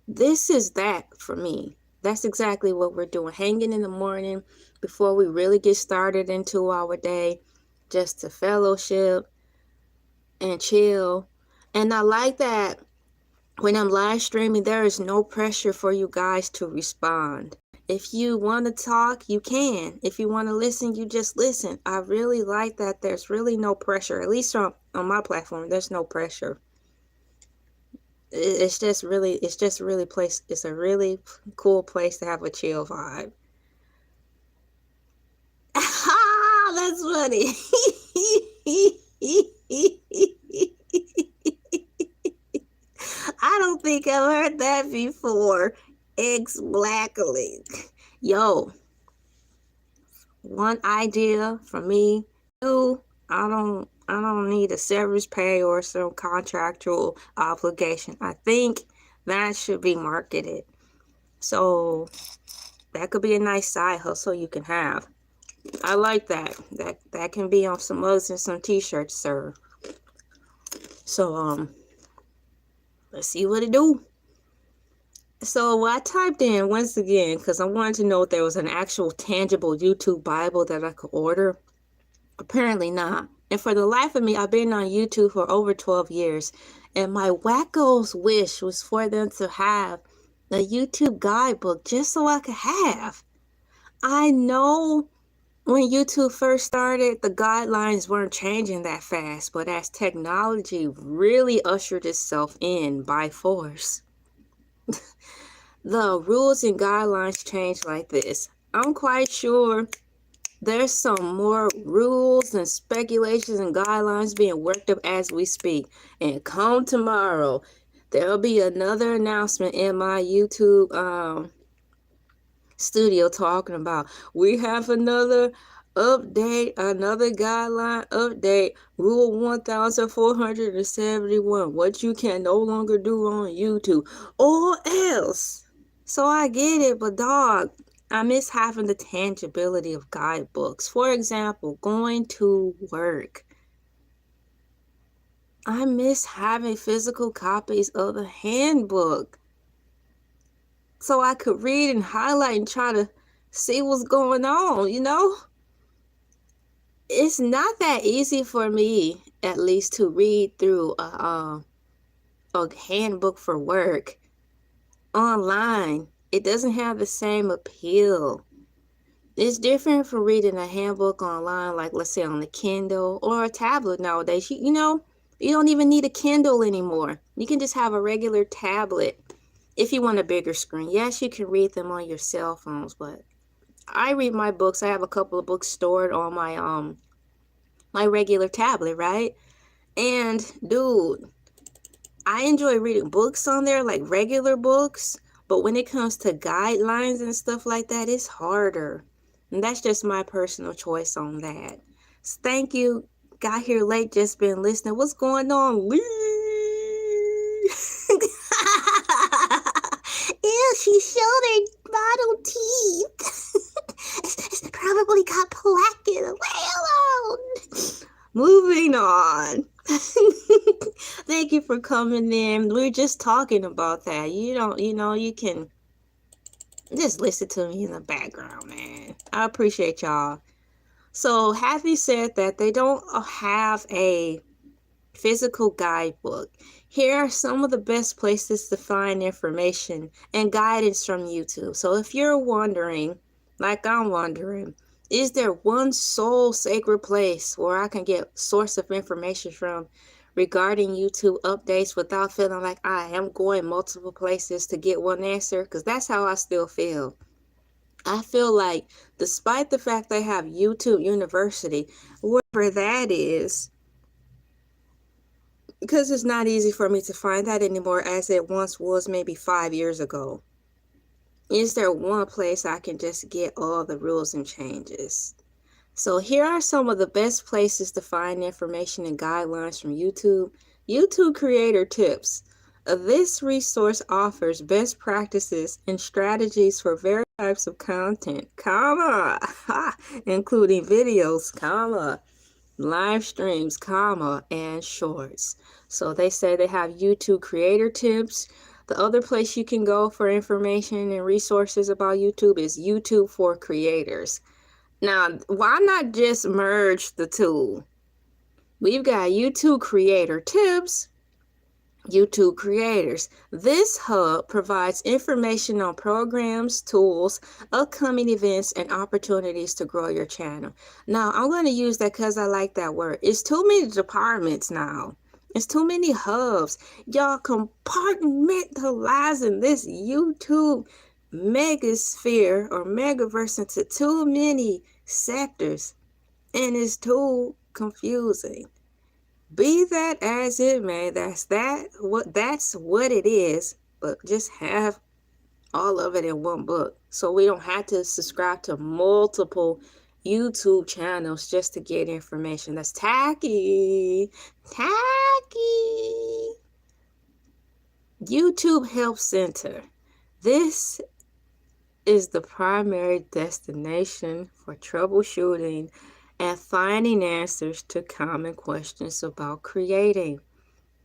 This is that for me. That's exactly what we're doing. Hanging in the morning before we really get started into our day, just to fellowship and chill. And I like that when I'm live streaming, there is no pressure for you guys to respond. If you want to talk, you can. If you want to listen, you just listen. I really like that there's really no pressure. At least on my platform, there's no pressure. It's a really cool place to have a chill vibe. That's funny. I don't think I've heard that before. Exactly. Yo, one idea for me. Two, I don't need a severance pay or some contractual obligation. I think that should be marketed. So that could be a nice side hustle you can have. I like that. That can be on some mugs and some t-shirts, sir. So let's see what it do. So I typed in once again because I wanted to know if there was an actual tangible YouTube Bible that I could order. Apparently not. And for the life of me, I've been on YouTube for over 12 years. And my wacko's wish was for them to have a YouTube guidebook just so I could have. I know when YouTube first started, the guidelines weren't changing that fast. But as technology really ushered itself in by force, the rules and guidelines changed like this. I'm quite sure there's some more rules and speculations and guidelines being worked up as we speak. And come tomorrow, there'll be another announcement in my YouTube studio talking about we have another update, another guideline update, rule 1471, what you can no longer do on YouTube or else. So I get it, but dog, I miss having the tangibility of guidebooks. For example, going to work. I miss having physical copies of the handbook so I could read and highlight and try to see what's going on, It's not that easy for me, at least, to read through a handbook for work online. It doesn't have the same appeal. It's different from reading a handbook online, like let's say on a Kindle or a tablet nowadays. You don't even need a Kindle anymore. You can just have a regular tablet if you want a bigger screen. Yes, you can read them on your cell phones, but I read my books. I have a couple of books stored on my regular tablet, right? And dude, I enjoy reading books on there, like regular books, but when it comes to guidelines and stuff like that, it's harder. And that's just my personal choice on that. So thank you. Got here late, just been listening. What's going on, Lee? she showed her model teeth. It's probably got plaque in it. Leave alone. Moving on. Thank you for coming in. We're just talking about that. You can just listen to me in the background, man. I appreciate y'all. So, having said that, they don't have a physical guidebook. Here are some of the best places to find information and guidance from YouTube. So if you're wondering, like I'm wondering, is there one sole sacred place where I can get source of information from regarding YouTube updates without feeling like I am going multiple places to get one answer? Because that's how I still feel. I feel like despite the fact they have YouTube University, wherever that is, because it's not easy for me to find that anymore as it once was maybe 5 years ago. Is there one place I can just get all the rules and changes? So here are some of the best places to find information and guidelines from YouTube. YouTube Creator Tips. This resource offers best practices and strategies for various types of content, including videos, live streams, and shorts. So they say they have YouTube Creator Tips. The other place you can go for information and resources about YouTube is YouTube for Creators. Now, why not just merge the two? We've got YouTube Creator Tips, YouTube Creators. This hub provides information on programs, tools, upcoming events, and opportunities to grow your channel. Now, I'm going to use that because I like that word. It's too many departments now. It's too many hubs. Y'all compartmentalizing this YouTube megasphere or megaverse into too many sectors, and it's too confusing. Be that as it may, that's what it is, but just have all of it in one book so we don't have to subscribe to multiple YouTube channels just to get information. That's tacky. YouTube Help Center. This is the primary destination for troubleshooting and finding answers to common questions about creating,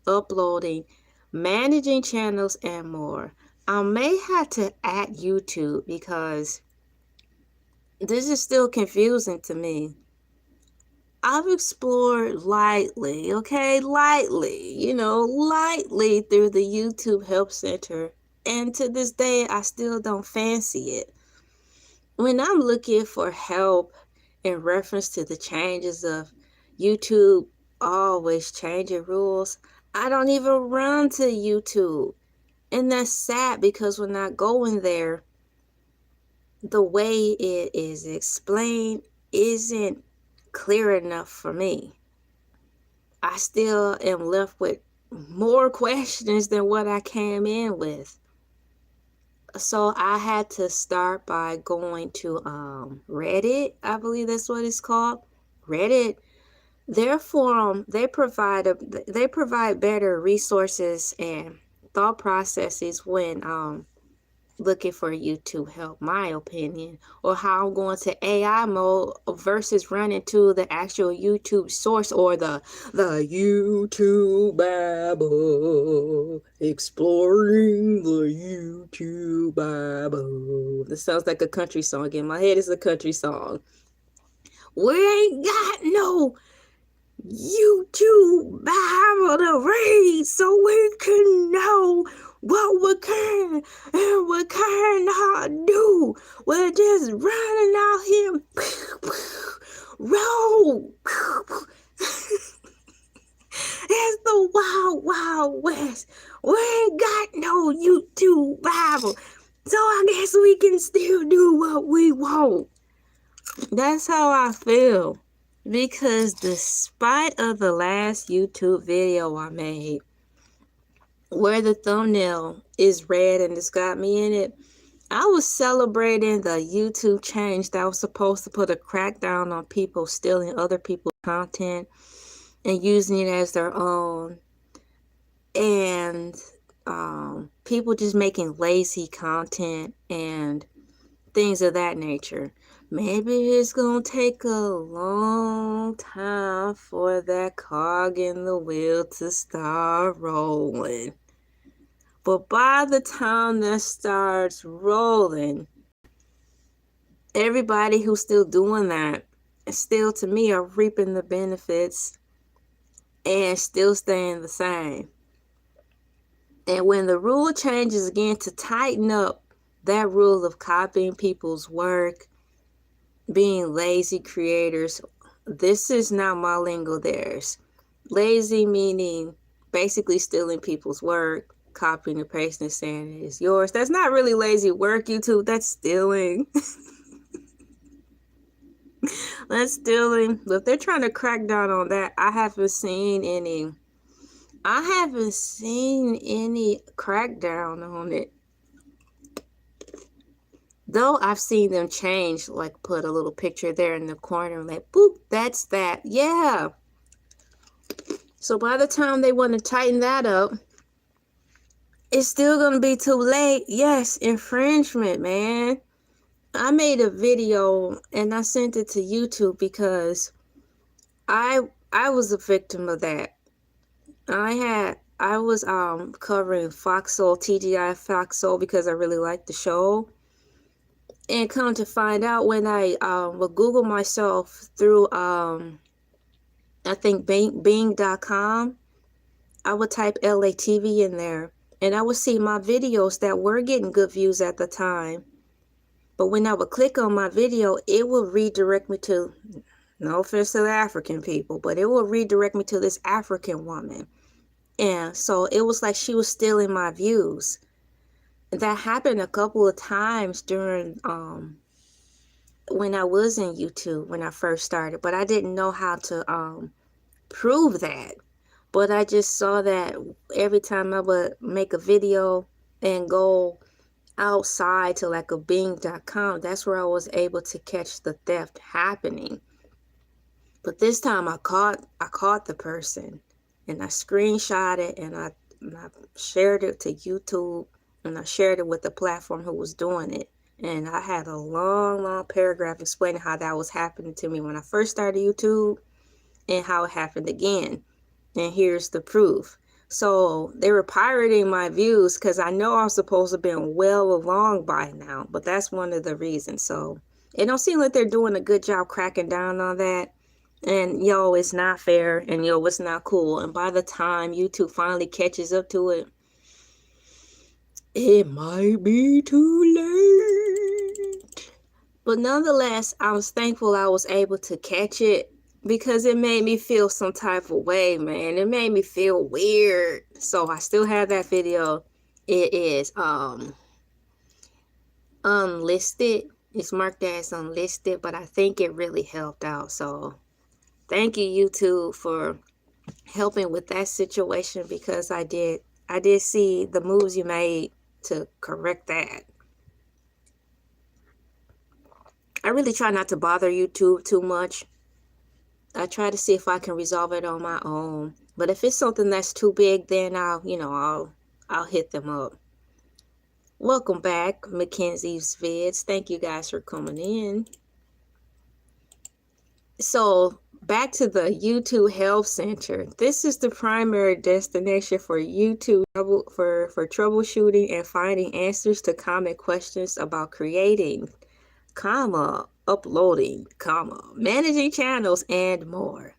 uploading, managing channels, and more. I may have to add YouTube because this is still confusing to me. I've explored lightly through the YouTube Help Center, and to this day, I still don't fancy it. When I'm looking for help in reference to the changes of YouTube always changing rules, I don't even run to YouTube. And that's sad because when I go in there, the way it is explained isn't clear enough for me. I still am left with more questions than what I came in with. So I had to start by going to Reddit. I believe that's what it's called. Reddit. Their forum, they provide better resources and thought processes when looking for YouTube help, my opinion, or how I'm going to AI mode versus running to the actual YouTube source or the YouTube Bible, exploring the YouTube Bible. This sounds like a country song. In my head, it's a country song. We ain't got no YouTube Bible to read so we can know what we can and we cannot do. We're just running out here. Roll. It's the wild, wild west. We ain't got no YouTube Bible. So I guess we can still do what we want. That's how I feel. Because despite of the last YouTube video I made, where the thumbnail is red and it's got me in it, I was celebrating the YouTube change that was supposed to put a crackdown on people stealing other people's content and using it as their own. And people just making lazy content and things of that nature. Maybe it's gonna take a long time for that cog in the wheel to start rolling. But by the time that starts rolling, everybody who's still doing that, still to me are reaping the benefits and still staying the same. And when the rule changes again to tighten up that rule of copying people's work, being lazy creators, this is not my lingo, theirs. Lazy meaning basically stealing people's work, copying and pasting and saying it is yours. That's not really lazy work, YouTube. That's stealing. That's stealing. But if they're trying to crack down on that, I haven't seen any crackdown on it. Though I've seen them change, like put a little picture there in the corner, like, boop, that's that. Yeah. So by the time they want to tighten that up, it's still going to be too late. Yes, infringement, man. I made a video and I sent it to YouTube because I was a victim of that. I was covering Foxhole, TGI Foxhole, because I really liked the show. And come to find out, when I would Google myself through I think Bing.com, I would type LA TV in there, and I would see my videos that were getting good views at the time. But when I would click on my video, it would redirect me to, no offense to the African people, but it would redirect me to this African woman. And so it was like she was stealing my views. That happened a couple of times during when I was in YouTube, when I first started, but I didn't know how to prove that. But I just saw that every time I would make a video and go outside to like a Bing.com, that's where I was able to catch the theft happening. But this time I caught the person, and I screenshot it, and I shared it to YouTube, and I shared it with the platform who was doing it. And I had a long paragraph explaining how that was happening to me when I first started YouTube and how it happened again. And here's the proof. So they were pirating my views because I know I'm supposed to have been well along by now, but that's one of the reasons. So it don't seem like they're doing a good job cracking down on that. And yo, it's not fair, and yo, it's not cool. And by the time YouTube finally catches up to it, it might be too late. But nonetheless, I was thankful I was able to catch it, because it made me feel some type of way, man. It made me feel weird. So I still have that video. It is unlisted. It's marked as unlisted, but I think it really helped out. So thank you, YouTube, for helping with that situation, because I did see the moves you made to correct that. I really try not to bother YouTube too much. I try to see if I can resolve it on my own. But if it's something that's too big, then I'll hit them up. Welcome back, Mackenzie's Vids. Thank you guys for coming in. So back to the YouTube Help Center. This is the primary destination for YouTube for troubleshooting and finding answers to common questions about creating, uploading, managing channels, and more.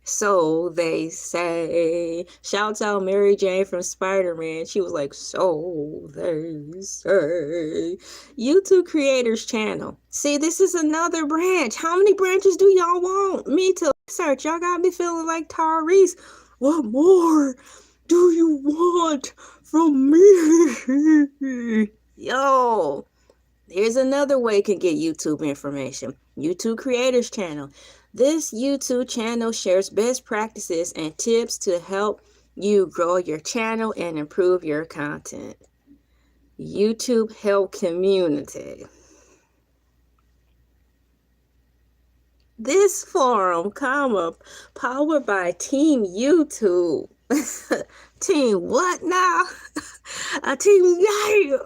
So they say. Shouts out Mary Jane from Spider-Man. She was like, so they say. YouTube Creators Channel. See, this is another branch. How many branches do y'all want me to search? Y'all got me feeling like Tyrese. What more do you want from me? Yo. Here's another way you can get YouTube information. YouTube Creators Channel. This YouTube channel shares best practices and tips to help you grow your channel and improve your content. YouTube Help Community. This forum, powered by Team YouTube. Team what now? Team Yay.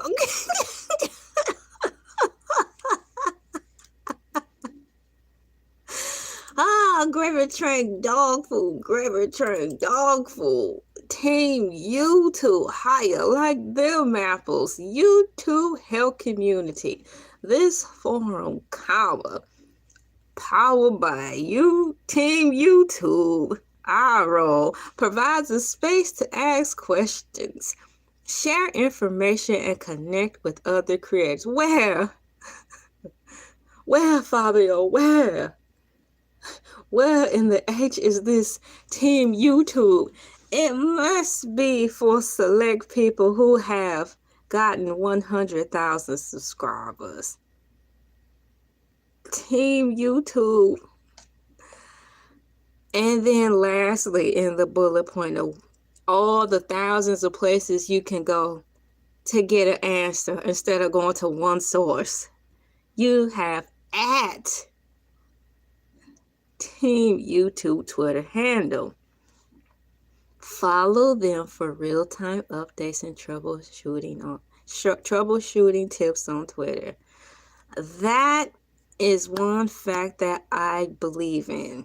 Gravy Train dog food. Gravy Train dog food. Team YouTube. Higher like them apples. YouTube health community. This forum, comma, powered by you, Team YouTube. Our role provides a space to ask questions, share information, and connect with other creators. Where, Fabio? Where in the H is this Team YouTube? It must be for select people who have gotten 100,000 subscribers. Team YouTube. And then lastly, in the bullet point of all the thousands of places you can go to get an answer instead of going to one source, you have at Team YouTube Twitter handle. Follow them for real-time updates and troubleshooting tips on Twitter. That is one fact that I believe in.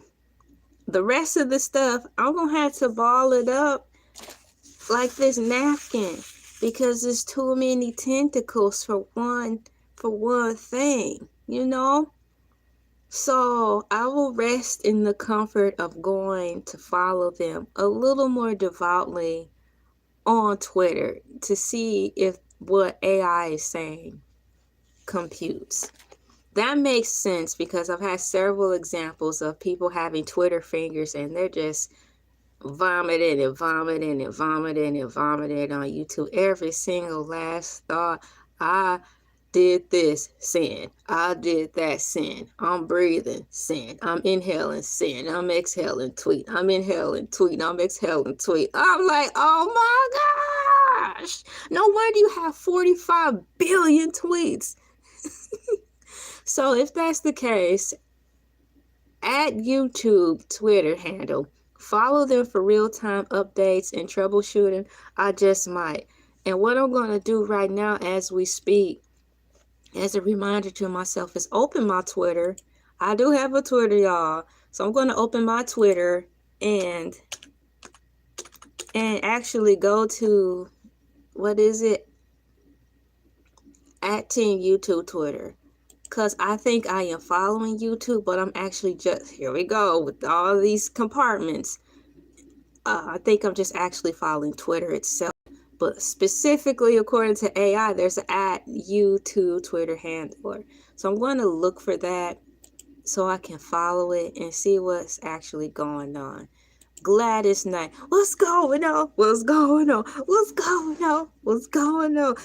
The rest of the stuff, I'm going to have to ball it up like this napkin because there's too many tentacles for one thing, you know? So I will rest in the comfort of going to follow them a little more devoutly on Twitter to see if what AI is saying computes. That makes sense because I've had several examples of people having Twitter fingers and they're just vomiting and vomiting and vomiting and vomiting on YouTube. Every single last thought. I did this, sin. I did that, sin. I'm breathing, sin. I'm inhaling, sin. I'm exhaling, tweet. I'm inhaling, tweet. I'm exhaling, tweet. I'm like, oh my gosh. No wonder you have 45 billion tweets. So if that's the case, at YouTube Twitter handle, follow them for real-time updates and troubleshooting. I just might. And what I'm going to do right now as we speak, as a reminder to myself, is open my Twitter. I do have a Twitter, y'all. So I'm going to open my Twitter and actually go to, what is it? At Team YouTube Twitter. Because I think I am following YouTube, but I'm actually just, here we go, with all these compartments. I think I'm just actually following Twitter itself. But specifically, according to AI, there's an at YouTube Twitter handler. So I'm going to look for that so I can follow it and see what's actually going on. Gladys Knight. What's going on? What's going on? What's going on? What's going on?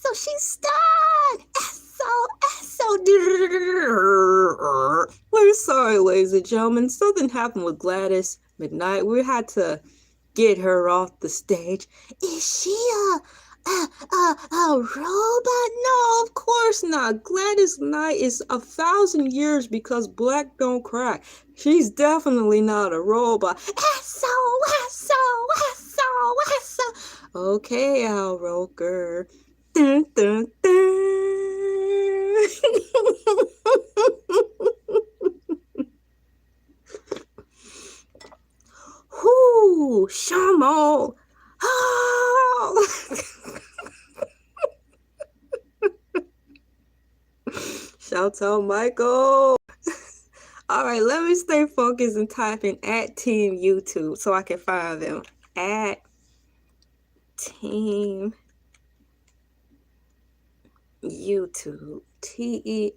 So she's stuck. We're sorry, ladies and gentlemen. Something happened with Gladys McKnight. We had to get her off the stage. Is she a robot? No, of course not. Gladys Knight is 1,000 years because black don't cry. She's definitely not a robot. Okay, Al Roker. Dun, dun, dun. Whoo, Shamo. Oh. Shout out Michael. All right, let me stay focused and type in at Team YouTube so I can find them. At Team YouTube. TEAMYOUTUBE.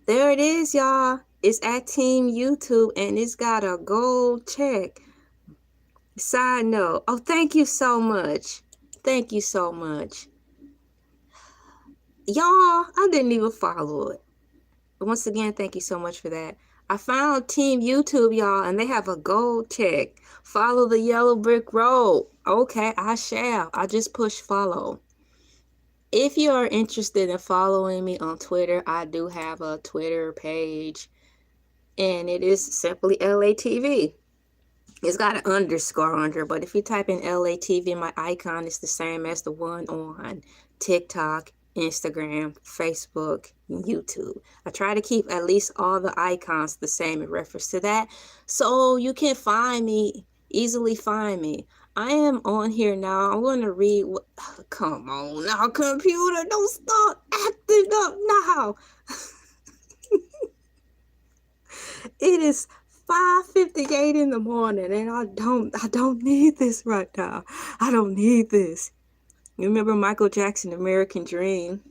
There it is, y'all. It's at Team YouTube and it's got a gold check. Side note. Oh, thank you so much. Thank you so much. Y'all, I didn't even follow it. Once again, thank you so much for that. I found Team YouTube, y'all, and they have a gold check. Follow the yellow brick road. Okay, I shall. I just push follow. If you are interested in following me on Twitter, I do have a Twitter page. and it is simply LA TV. It's got an underscore under, but if you type in LA TV, my icon is the same as the one on TikTok, Instagram, Facebook, and YouTube. I try to keep at least all the icons the same in reference to that, so you can find me, easily find me. I am on here now. I'm going to read what, come on now, computer, don't start acting up now. It is 5:58 in the morning, and I don't need this right now. I don't need this. You remember Michael Jackson, American Dream?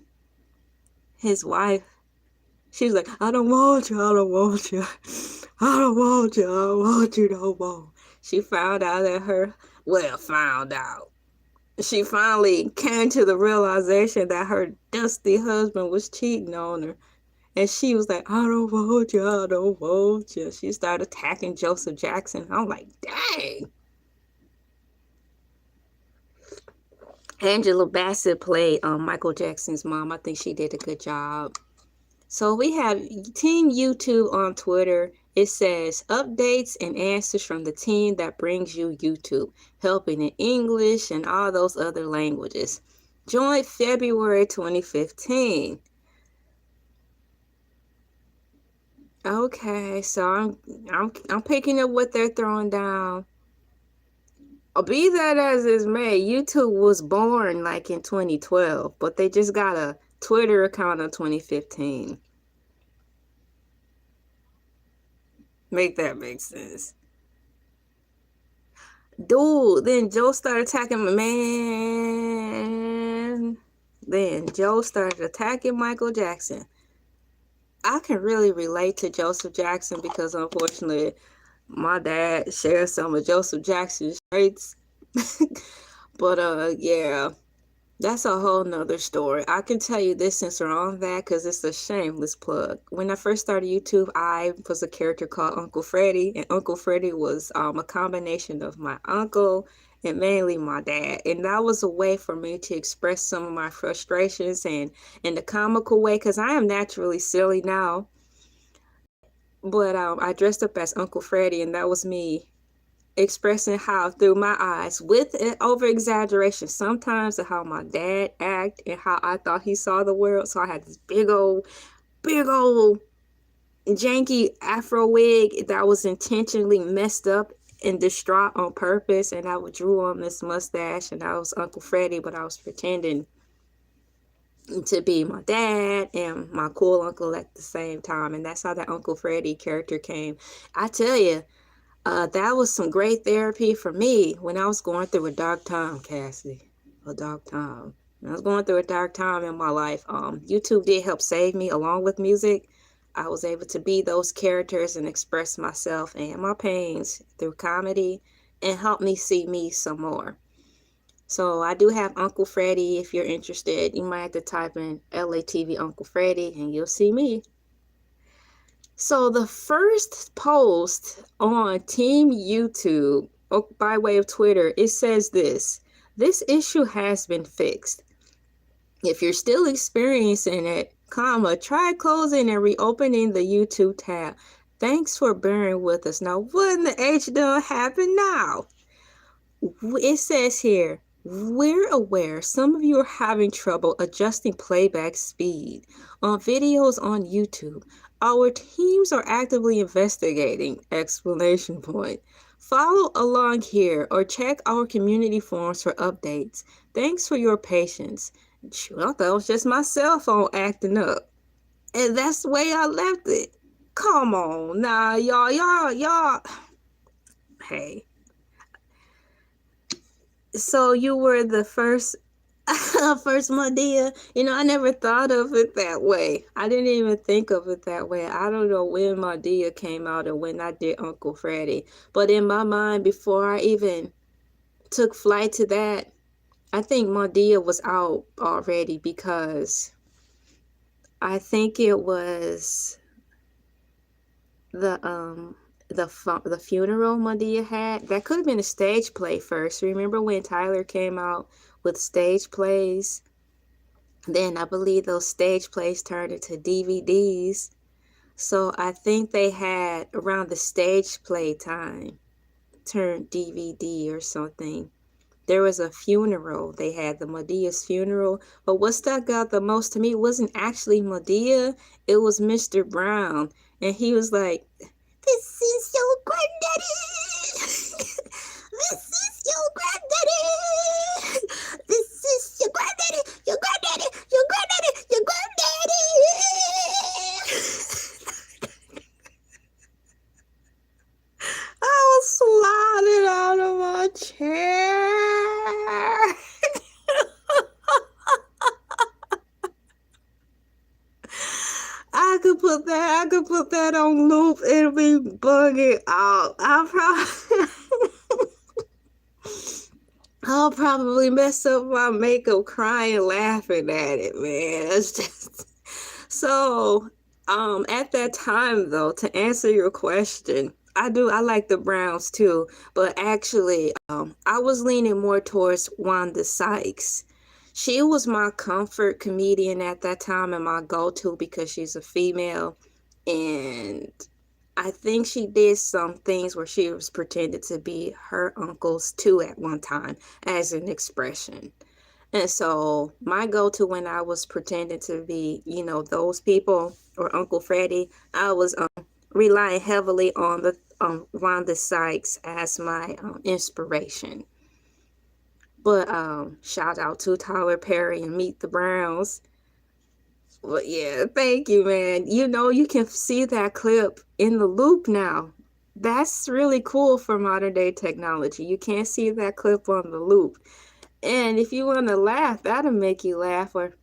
His wife, she was like, I don't want you, I don't want you. I don't want you, I don't want you no more. She found out that she finally came to the realization that her dusty husband was cheating on her. And she was like, I don't want you, I don't want you. She started attacking Joseph Jackson. I'm like, dang. Angela Bassett played Michael Jackson's mom. I think she did a good job. So we have Team YouTube on Twitter. It says, updates and answers from the team that brings you YouTube, helping in English and all those other languages. Joined February 2015. Okay, so I'm picking up what they're throwing down. Be that as it may, YouTube was born like in 2012, but they just got a Twitter account in 2015. Make that make sense. Dude, then Joe started attacking my man. Then Joe started attacking Michael Jackson. I can really relate to Joseph Jackson because unfortunately my dad shares some of Joseph Jackson's traits. But yeah, that's a whole nother story. I can tell you this since we're on that, because it's a shameless plug. When I first started YouTube, I was a character called Uncle Freddy, and Uncle Freddy was a combination of my uncle and mainly my dad. And that was a way for me to express some of my frustrations, and in the comical way, because I am naturally silly now. But I dressed up as Uncle Freddy, and that was me expressing how through my eyes, with an over exaggeration sometimes, of how my dad act and how I thought he saw the world. So I had this big old janky afro wig that was intentionally messed up and distraught on purpose, and I drew on this mustache, and I was Uncle Freddy, but I was pretending to be my dad and my cool uncle at the same time. And that's how that Uncle Freddy character came. I tell you, that was some great therapy for me when I was going through a dark time, Cassie. A dark time. When I was going through a dark time in my life. YouTube did help save me along with music. I was able to be those characters and express myself and my pains through comedy, and help me see me some more. So I do have Uncle Freddy. If you're interested, you might have to type in LA TV Uncle Freddy and you'll see me. So the first post on Team YouTube, by way of Twitter, it says this issue has been fixed. If you're still experiencing it, try closing and reopening the YouTube tab. Thanks for bearing with us. Now, what in the H done happened now? It says here, we're aware some of you are having trouble adjusting playback speed on videos on YouTube. Our teams are actively investigating! Exclamation point. Follow along here or check our community forums for updates. Thanks for your patience. Shoot, I thought it was just my cell phone acting up. And that's the way I left it. Come on now, y'all. Hey. So you were the first Madea. I never thought of it that way. I didn't even think of it that way. I don't know when Madea came out or when I did Uncle Freddy. But in my mind, before I even took flight to that, I think Madea was out already, because I think it was the funeral Madea had. That could have been a stage play first. Remember when Tyler came out with stage plays? Then I believe those stage plays turned into DVDs. So I think they had around the stage play time turned DVD or something. There was a funeral. They had the Medea's funeral. But what stuck out the most to me wasn't actually Medea. It was Mr. Brown. And he was like, "This is your granddaddy. This is your granddaddy. This is your granddaddy, your granddaddy, your granddaddy, your granddaddy." I was sliding out of my chair. I could put that on loop and be bugging out. I'll probably mess up my makeup crying laughing at it, man. It's just so at that time though, to answer your question, I like the Browns too, but actually I was leaning more towards Wanda Sykes. She was my comfort comedian at that time and my go-to because she's a female, and I think she did some things where she was pretended to be her uncles too at one time as an expression. And so my go-to when I was pretending to be, those people or Uncle Freddy, I was relying heavily on the Wanda Sykes as my inspiration. But shout out to Tyler Perry and Meet the Browns. But yeah, thank you, man. You can see that clip in the loop now. That's really cool for modern day technology. You can't see that clip on the loop. And if you want to laugh, that'll make you laugh, or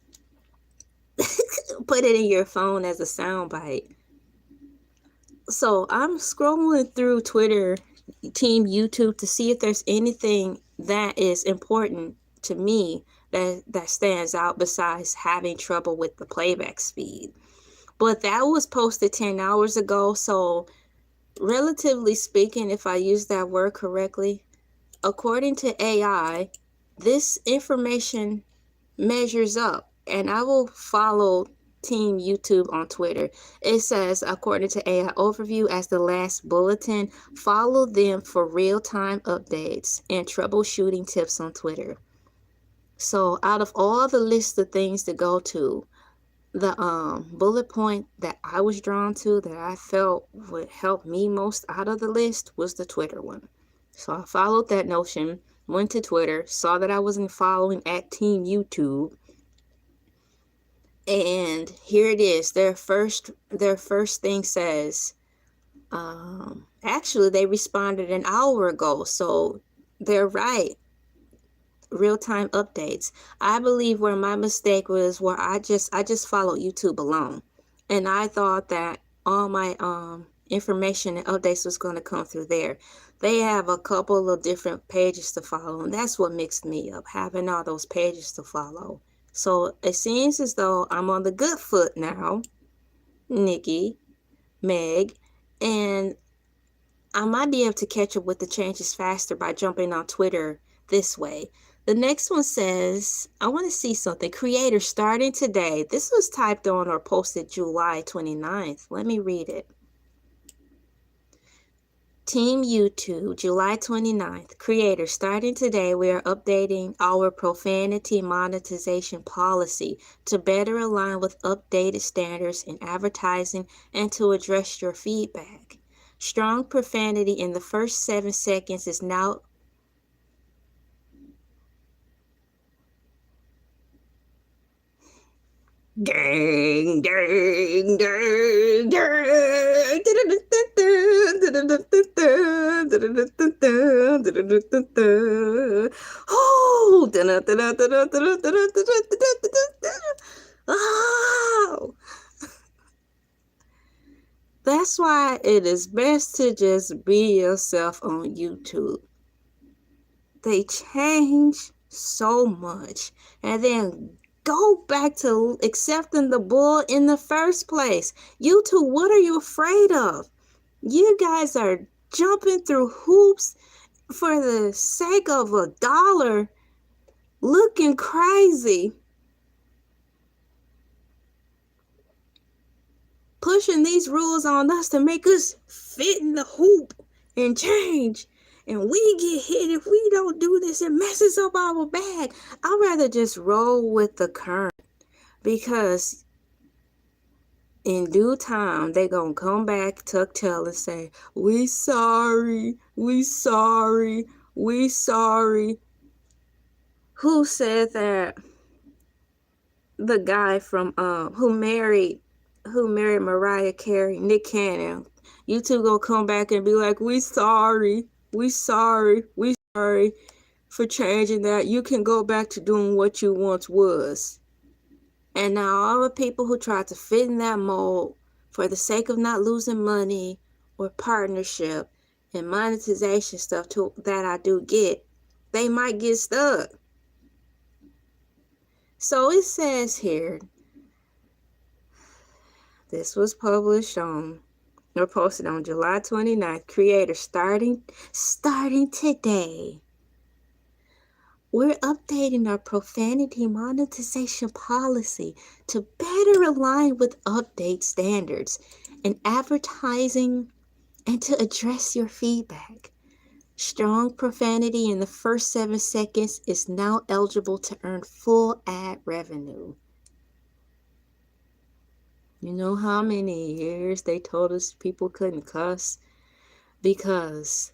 put it in your phone as a soundbite. So I'm scrolling through Twitter, Team YouTube, to see if there's anything that is important to me that stands out besides having trouble with the playback speed. But that was posted 10 hours ago, so relatively speaking, if I use that word correctly, according to AI, this information measures up. And I will follow Team YouTube on Twitter. It says, according to AI Overview, as the last bulletin, follow them for real-time updates and troubleshooting tips on Twitter. So out of all the list of things to go to, the bullet point that I was drawn to, that I felt would help me most out of the list, was the Twitter one. So I followed that notion, went to Twitter, saw that I wasn't following at Team YouTube, and here it is. Their first thing says, actually they responded an hour ago, so they're right. Real-time updates. I believe where my mistake was, where I just followed YouTube alone, and I thought that all my information and updates was going to come through there. They have a couple of different pages to follow, and that's what mixed me up, having all those pages to follow. So it seems as though I'm on the good foot now, Nikki, Meg, and I might be able to catch up with the changes faster by jumping on Twitter this way. The next one says, I want to see something. Creator starting today. This was typed on or posted July 29th. Let me read it. Team YouTube, July 29th. Creator starting today, we are updating our profanity monetization policy to better align with updated standards in advertising and to address your feedback. Strong profanity in the first 7 seconds is now dang, dang, dang, dang. Oh, oh. That's why it is best to just be yourself on YouTube. They change so much, and then go back to accepting the bull in the first place. YouTube, what are you afraid of? You guys are jumping through hoops for the sake of $1, looking crazy. pushing these rules on us to make us fit in the hoop and change. And we get hit if we don't do this. It messes up our bag. I'd rather just roll with the current, because in due time, they gonna come back, tuck tail, and say, we sorry, we sorry, we sorry. Who said that? The guy from who married Mariah Carey, Nick Cannon. YouTube gonna come back and be like, we sorry, we sorry, we sorry for changing that. You can go back to doing what you once was. And now all the people who try to fit in that mold for the sake of not losing money or partnership and monetization stuff that I do get, they might get stuck. So it says here, this was posted on July 29th. Creator starting today. We're updating our profanity monetization policy to better align with update standards and advertising and to address your feedback. Strong profanity in the first 7 seconds is now eligible to earn full ad revenue. You know how many years they told us people couldn't cuss because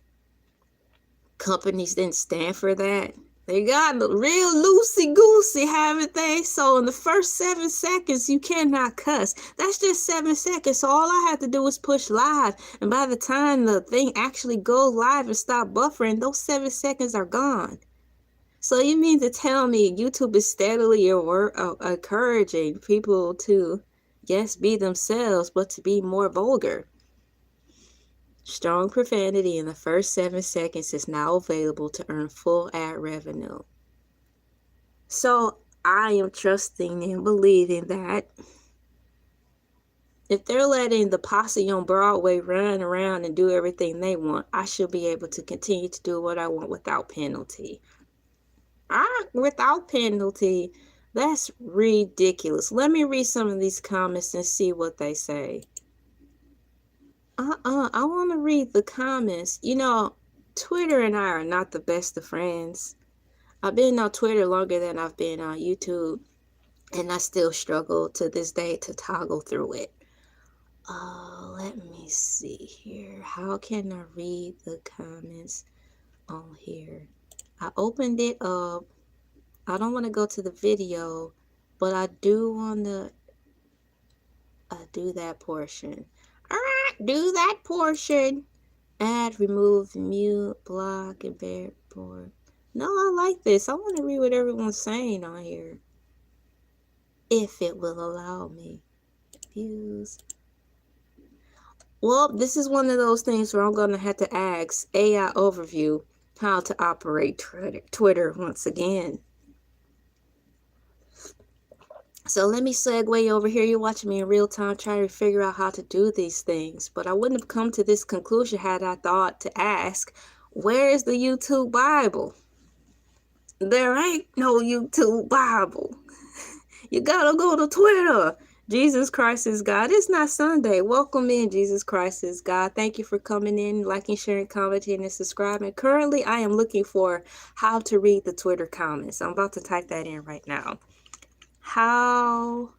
companies didn't stand for that? They got real loosey-goosey, haven't they? So in the first 7 seconds, you cannot cuss. That's just 7 seconds. So all I have to do is push live. And by the time the thing actually goes live and stop buffering, those 7 seconds are gone. So you mean to tell me YouTube is steadily encouraging people to, yes, be themselves, but to be more vulgar? Strong profanity in the first 7 seconds is now available to earn full ad revenue. So I am trusting and believing that if they're letting the posse on Broadway run around and do everything they want, I should be able to continue to do what I want without penalty. Without penalty, that's ridiculous. Let me read some of these comments and see what they say. I want to read the comments. You know, Twitter and I are not the best of friends. I've been on Twitter longer than I've been on YouTube, and I still struggle to this day to toggle through it. Let me see here. How can I read the comments on here? I opened it up. I don't want to go to the video, but I do want to do that portion. Do that portion. Add, remove, mute, block, and board. No, I like this. I want to read what everyone's saying on here. If it will allow me. Views. Well, this is one of those things where I'm going to have to ask AI Overview how to operate Twitter once again. So let me segue over here. You're watching me in real time trying to figure out how to do these things. But I wouldn't have come to this conclusion had I thought to ask, where is the YouTube Bible? There ain't no YouTube Bible. You gotta go to Twitter. Jesus Christ is God. It's not Sunday. Welcome in, Jesus Christ is God. Thank you for coming in, liking, sharing, commenting, and subscribing. Currently, I am looking for how to read the Twitter comments. I'm about to type that in right now. How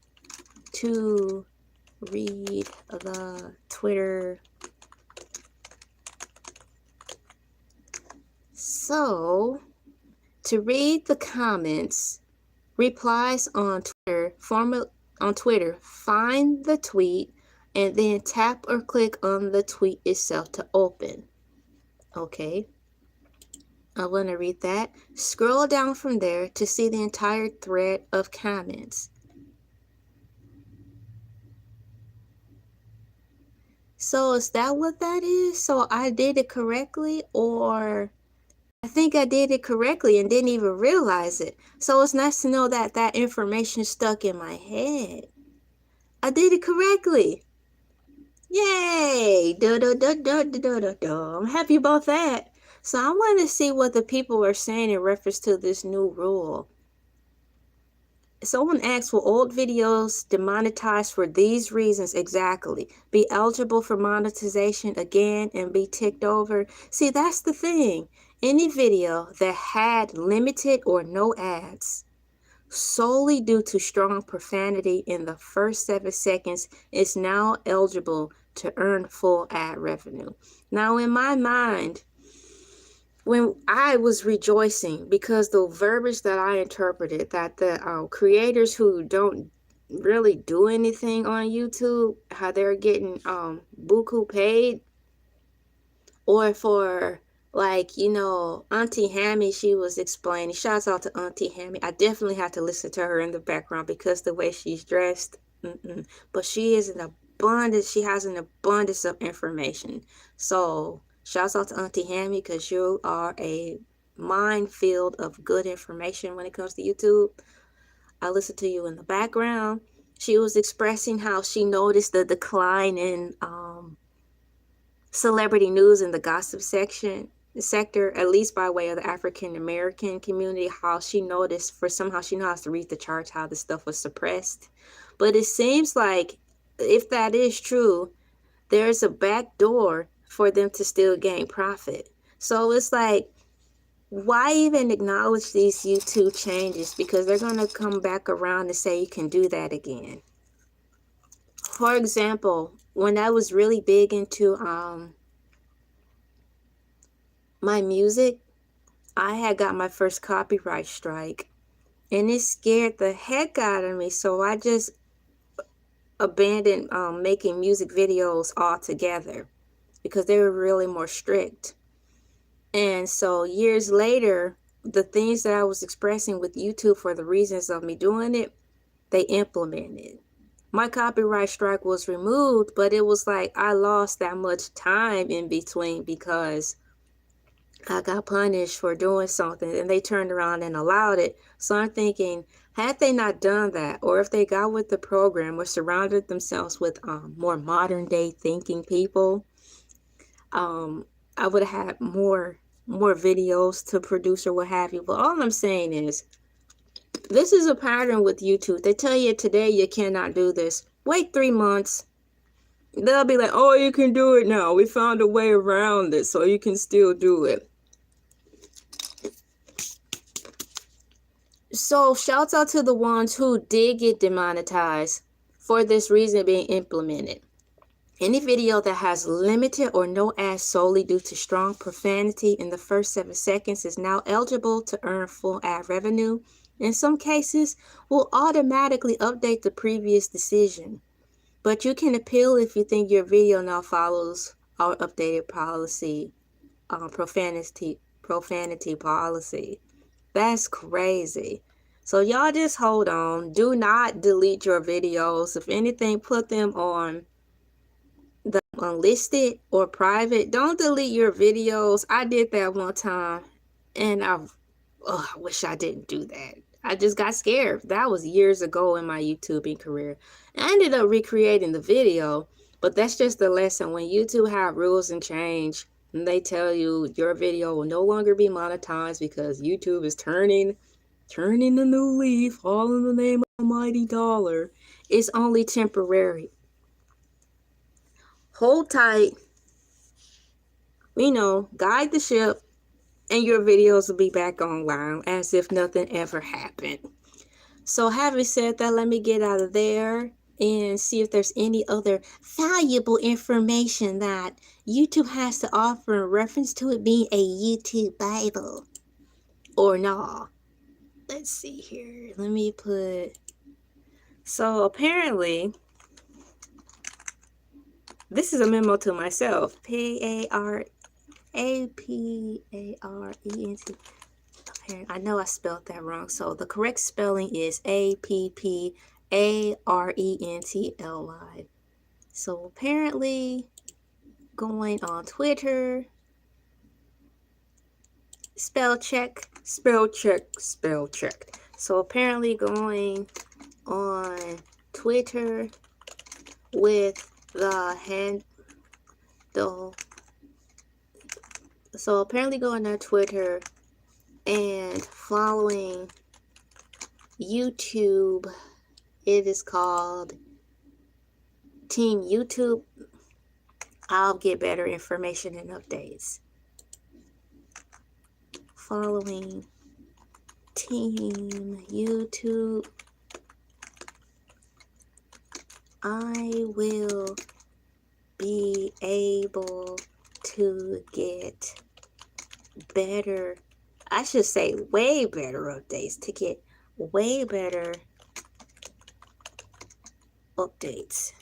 to read the Twitter. So, to read the comments, replies on Twitter, find the tweet and then tap or click on the tweet itself to open. Okay. I want to read that. Scroll down from there to see the entire thread of comments. So is that what that is? So I did it correctly, or I think I did it correctly and didn't even realize it. So it's nice to know that that information stuck in my head. I did it correctly. Yay! I'm happy about that. So I want to see what the people are saying in reference to this new rule. Someone asked, will old videos demonetized for these reasons exactly? Be eligible for monetization again and be ticked over? See, that's the thing. Any video that had limited or no ads solely due to strong profanity in the first 7 seconds is now eligible to earn full ad revenue. Now, in my mind, when I was rejoicing because the verbiage that I interpreted, that the creators who don't really do anything on YouTube, how they're getting buku paid, or for, like, you know, Auntie Hammy, she was explaining, shouts out to Auntie Hammy. I definitely have to listen to her in the background because the way she's dressed, but she is an abundance, she has an abundance of information. So shouts out to Auntie Hammy, because you are a minefield of good information when it comes to YouTube. I listen to you in the background. She was expressing how she noticed the decline in celebrity news in the gossip sector, at least by way of the African American community, how she noticed, for somehow she knows how to read the charts, how the stuff was suppressed. But it seems like, if that is true, there's a back door for them to still gain profit. So it's like, why even acknowledge these YouTube changes? Because they're going to come back around and say you can do that again. For example, when I was really big into my music, I had got my first copyright strike, and it scared the heck out of me. So I just abandoned making music videos altogether because they were really more strict. And so years later, the things that I was expressing with YouTube for the reasons of me doing it, they implemented. My copyright strike was removed, but it was like I lost that much time in between because I got punished for doing something and they turned around and allowed it. So I'm thinking, had they not done that, or if they got with the program or surrounded themselves with more modern day thinking people, I would have had more videos to produce or what have you. But all I'm saying is, this is a pattern with YouTube. They tell you today you cannot do this. Wait 3 months. They'll be like, oh, you can do it now. We found a way around it so you can still do it. So shouts out to the ones who did get demonetized for this reason being implemented. Any video that has limited or no ads solely due to strong profanity in the first 7 seconds is now eligible to earn full ad revenue. In some cases, will automatically update the previous decision. But you can appeal if you think your video now follows our updated policy, profanity policy. That's crazy. So y'all just hold on. Do not delete your videos. If anything, put them on the unlisted or private. Don't delete your videos. I did that one time and I wish I didn't do that. I just got scared. That was years ago in my YouTubing career. I ended up recreating the video, but that's just the lesson. When YouTube have rules and change, and they tell you your video will no longer be monetized because YouTube is turning a new leaf, all in the name of the mighty dollar, it's only temporary. Hold tight, guide the ship, and your videos will be back online as if nothing ever happened. So having said that, let me get out of there and see if there's any other valuable information that YouTube has to offer in reference to it being a YouTube Bible or not. Let's see here. Let me put... So apparently, this is a memo to myself. P-A-R-A-P-A-R-E-N-T. I know I spelled that wrong. So the correct spelling is A-P-P-A-R-E-N-T-L-Y. So apparently, going on Twitter, spell check. So apparently going on Twitter with the handle. So apparently going on Twitter and following YouTube. It is called Team YouTube. I'll get better information and updates. Following Team YouTube, I will be able to get better, I should say way better updates, to get way better updates.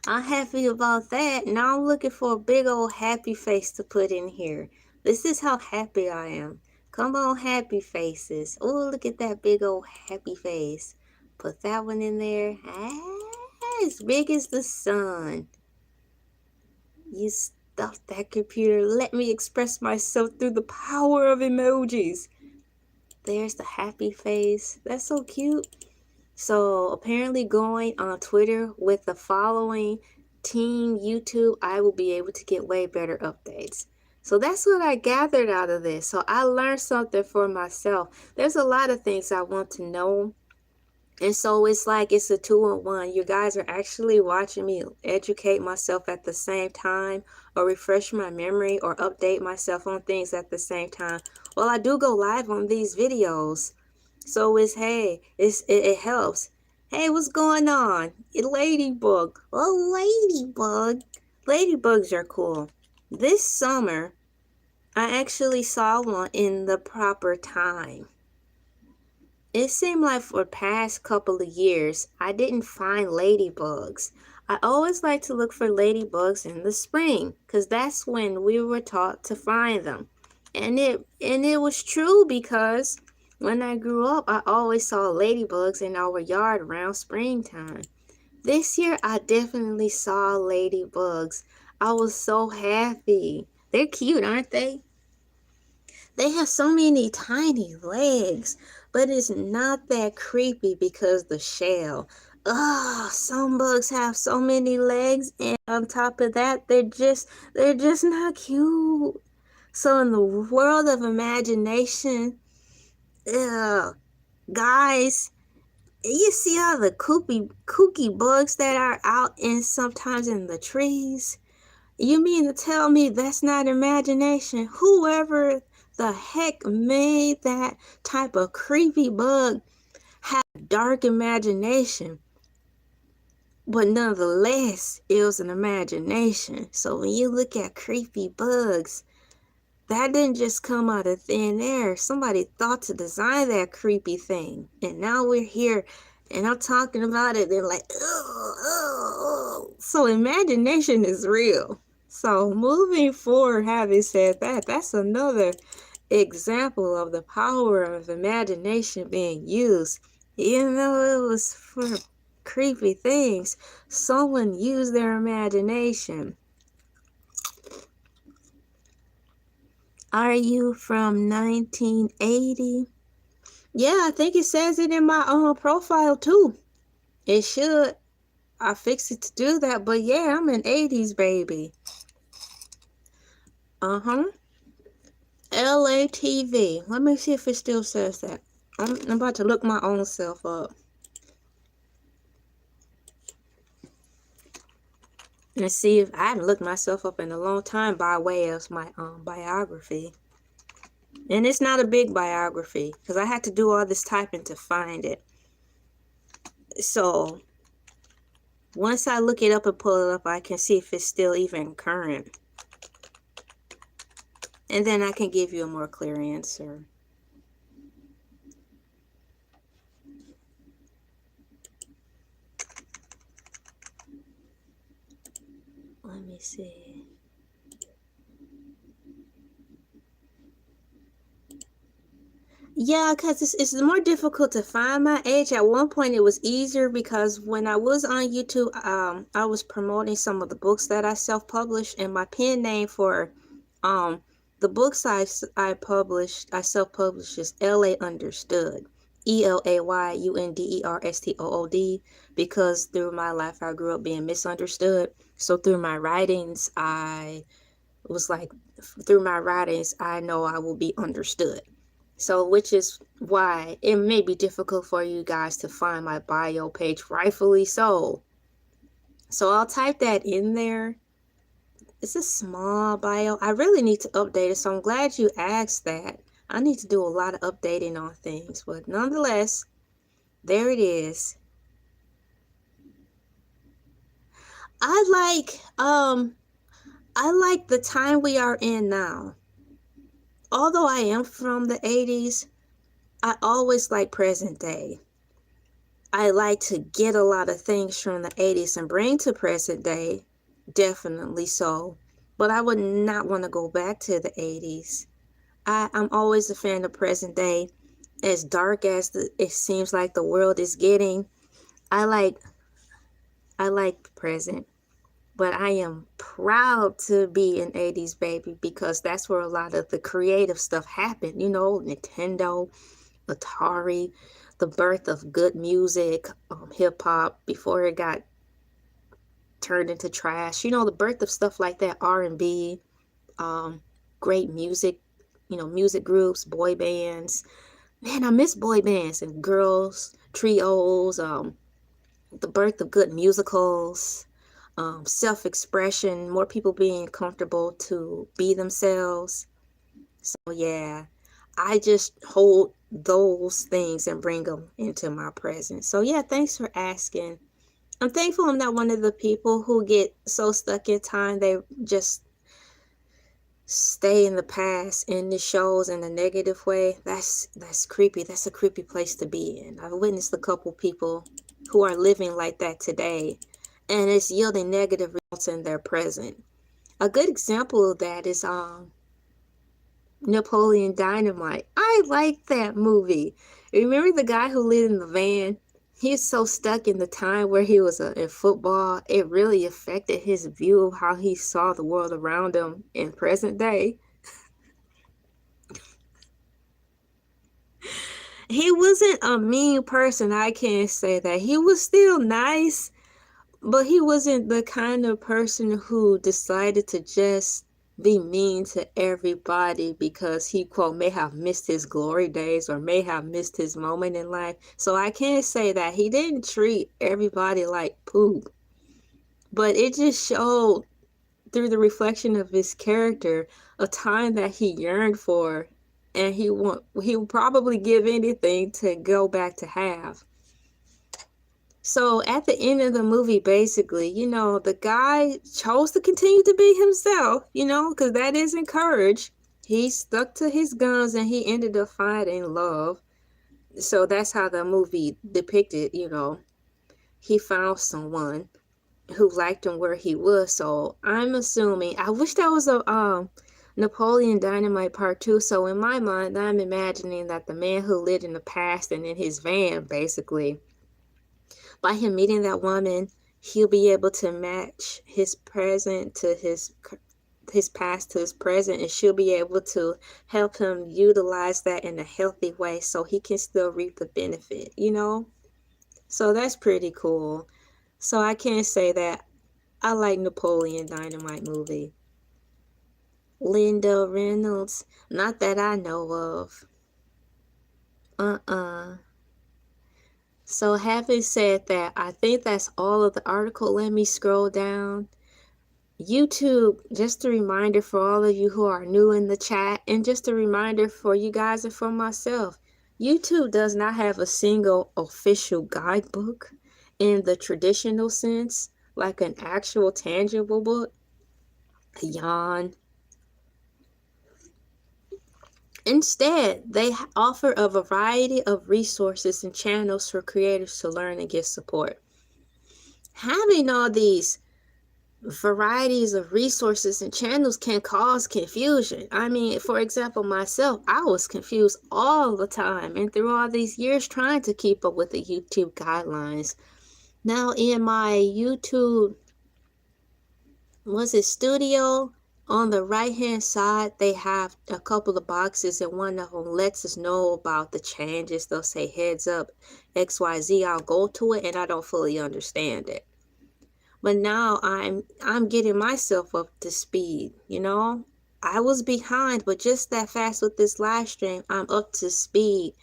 I'm happy about that. Now I'm looking for a big old happy face to put in here. This is how happy I am. Come on, happy faces. Oh, look at that big old happy face. Put that one in there. Ah, as big as the sun. You stuffed that computer. Let me express myself through the power of emojis. There's the happy face. That's so cute. So apparently going on Twitter with the following Team YouTube, I will be able to get way better updates. So that's what I gathered out of this. So I learned something for myself. There's a lot of things I want to know. And so it's like it's a 2-in-1. You guys are actually watching me educate myself at the same time, or refresh my memory, or update myself on things at the same time. Well, I do go live on these videos. So it's, hey, it helps. Hey, what's going on? Ladybug. Oh, ladybug. Ladybugs are cool. This summer, I actually saw one in the proper time. It seemed like for the past couple of years, I didn't find ladybugs. I always like to look for ladybugs in the spring, because that's when we were taught to find them. And it was true, because when I grew up, I always saw ladybugs in our yard around springtime. This year, I definitely saw ladybugs. I was so happy. They're cute, aren't they? They have so many tiny legs, but it's not that creepy because the shell. Ugh, some bugs have so many legs, and on top of that, they're just not cute. So in the world of imagination, ugh, guys, you see all the kooky bugs that are out and sometimes in the trees? You mean to tell me that's not imagination? Whoever the heck made that type of creepy bug had dark imagination. But nonetheless, it was an imagination. So when you look at creepy bugs, that didn't just come out of thin air. Somebody thought to design that creepy thing. And now we're here and I'm talking about it. They're like, oh. So imagination is real. So moving forward, having said that, that's another example of the power of imagination being used. Even though it was for creepy things, someone used their imagination. Are you from 1980? Yeah, I think it says it in my own profile too. It should. I fixed it to do that, but yeah, I'm an 80s baby. Elay TV. Let me see if it still says that. I'm about to look my own self up and see if I haven't looked myself up in a long time by way of my biography. And it's not a big biography because I had to do all this typing to find it. So once I look it up and pull it up, I can see if it's still even current. And then I can give you a more clear answer. Let me see. Yeah, because it's more difficult to find my age. At one point, it was easier because when I was on YouTube, I was promoting some of the books that I self-published, and my pen name for the books I self-published is LA Understood, ELAYUNDERSTOOD, because through my life I grew up being misunderstood. So through my writings, I know I will be understood. So, which is why it may be difficult for you guys to find my bio page, rightfully so. So I'll type that in there. It's a small bio. I really need to update it, so I'm glad you asked that. I need to do a lot of updating on things, but nonetheless, there it is. I like the time we are in now. Although I am from the 80s, I always like present day. I like to get a lot of things from the 80s and bring to present day, definitely so. But I would not want to go back to the 80s. I'm always a fan of present day. As dark as it seems like the world is getting, I like present. But I am proud to be an 80s baby because that's where a lot of the creative stuff happened. You know, Nintendo, Atari, the birth of good music, hip hop before it got turned into trash. You know, the birth of stuff like that, R&B, great music, you know, music groups, boy bands. Man, I miss boy bands and girls, trios, the birth of good musicals, self-expression, more people being comfortable to be themselves. So yeah, I just hold those things and bring them into my present. So yeah, thanks for asking. I'm thankful I'm not one of the people who get so stuck in time they just stay in the past in the shows in a negative way. That's creepy. That's a creepy place to be in. I've witnessed a couple people who are living like that today, and it's yielding negative results in their present. A good example of that is Napoleon Dynamite. I like that movie. Remember the guy who lived in the van? He's so stuck in the time where he was in football. It really affected his view of how he saw the world around him in present day. He wasn't a mean person, I can't say that. He was still nice, but he wasn't the kind of person who decided to just be mean to everybody because he, quote, may have missed his glory days or may have missed his moment in life. So I can't say that. He didn't treat everybody like poop. But it just showed through the reflection of his character a time that he yearned for, and he would probably give anything to go back to have. So at the end of the movie, basically, you know, the guy chose to continue to be himself, you know, because that is encouraged. He stuck to his guns and he ended up finding love. So that's how the movie depicted, you know, he found someone who liked him where he was. So I'm assuming, I wish that was a Napoleon Dynamite Part 2. So in my mind, I'm imagining that the man who lived in the past and in his van, basically, by him meeting that woman, he'll be able to match his present to his past to his present, and she'll be able to help him utilize that in a healthy way so he can still reap the benefit, you know? So that's pretty cool. So I can't say that I like Napoleon Dynamite movie. Linda Reynolds, not that I know of. So having said that, I think that's all of the article. Let me scroll down. YouTube, just a reminder for all of you who are new in the chat, and just a reminder for you guys and for myself. YouTube does not have a single official guidebook in the traditional sense, like an actual tangible book. Yawn. Instead, they offer a variety of resources and channels for creators to learn and get support. Having all these varieties of resources and channels can cause confusion. I mean, for example, myself, I was confused all the time and through all these years trying to keep up with the YouTube guidelines. Now in my YouTube, studio, on the right hand side, they have a couple of boxes and one of them lets us know about the changes. They'll say heads up, XYZ. I'll go to it and I don't fully understand it. But now I'm getting myself up to speed, you know? I was behind, but just that fast with this live stream, I'm up to speed,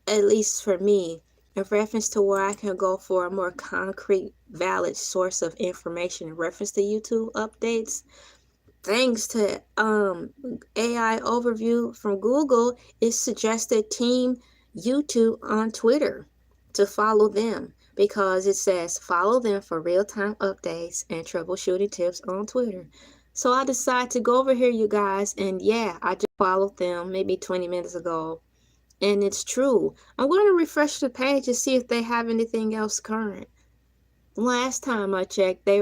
at least for me, in reference to where I can go for a more concrete, valid source of information in reference to YouTube updates. Thanks to AI overview from Google, it suggested Team YouTube on Twitter to follow them, because it says follow them for real-time updates and troubleshooting tips on Twitter. So I decided to go over here, you guys, and yeah, I just followed them maybe 20 minutes ago. And it's true. I'm going to refresh the page to see if they have anything else current. Last time I checked, they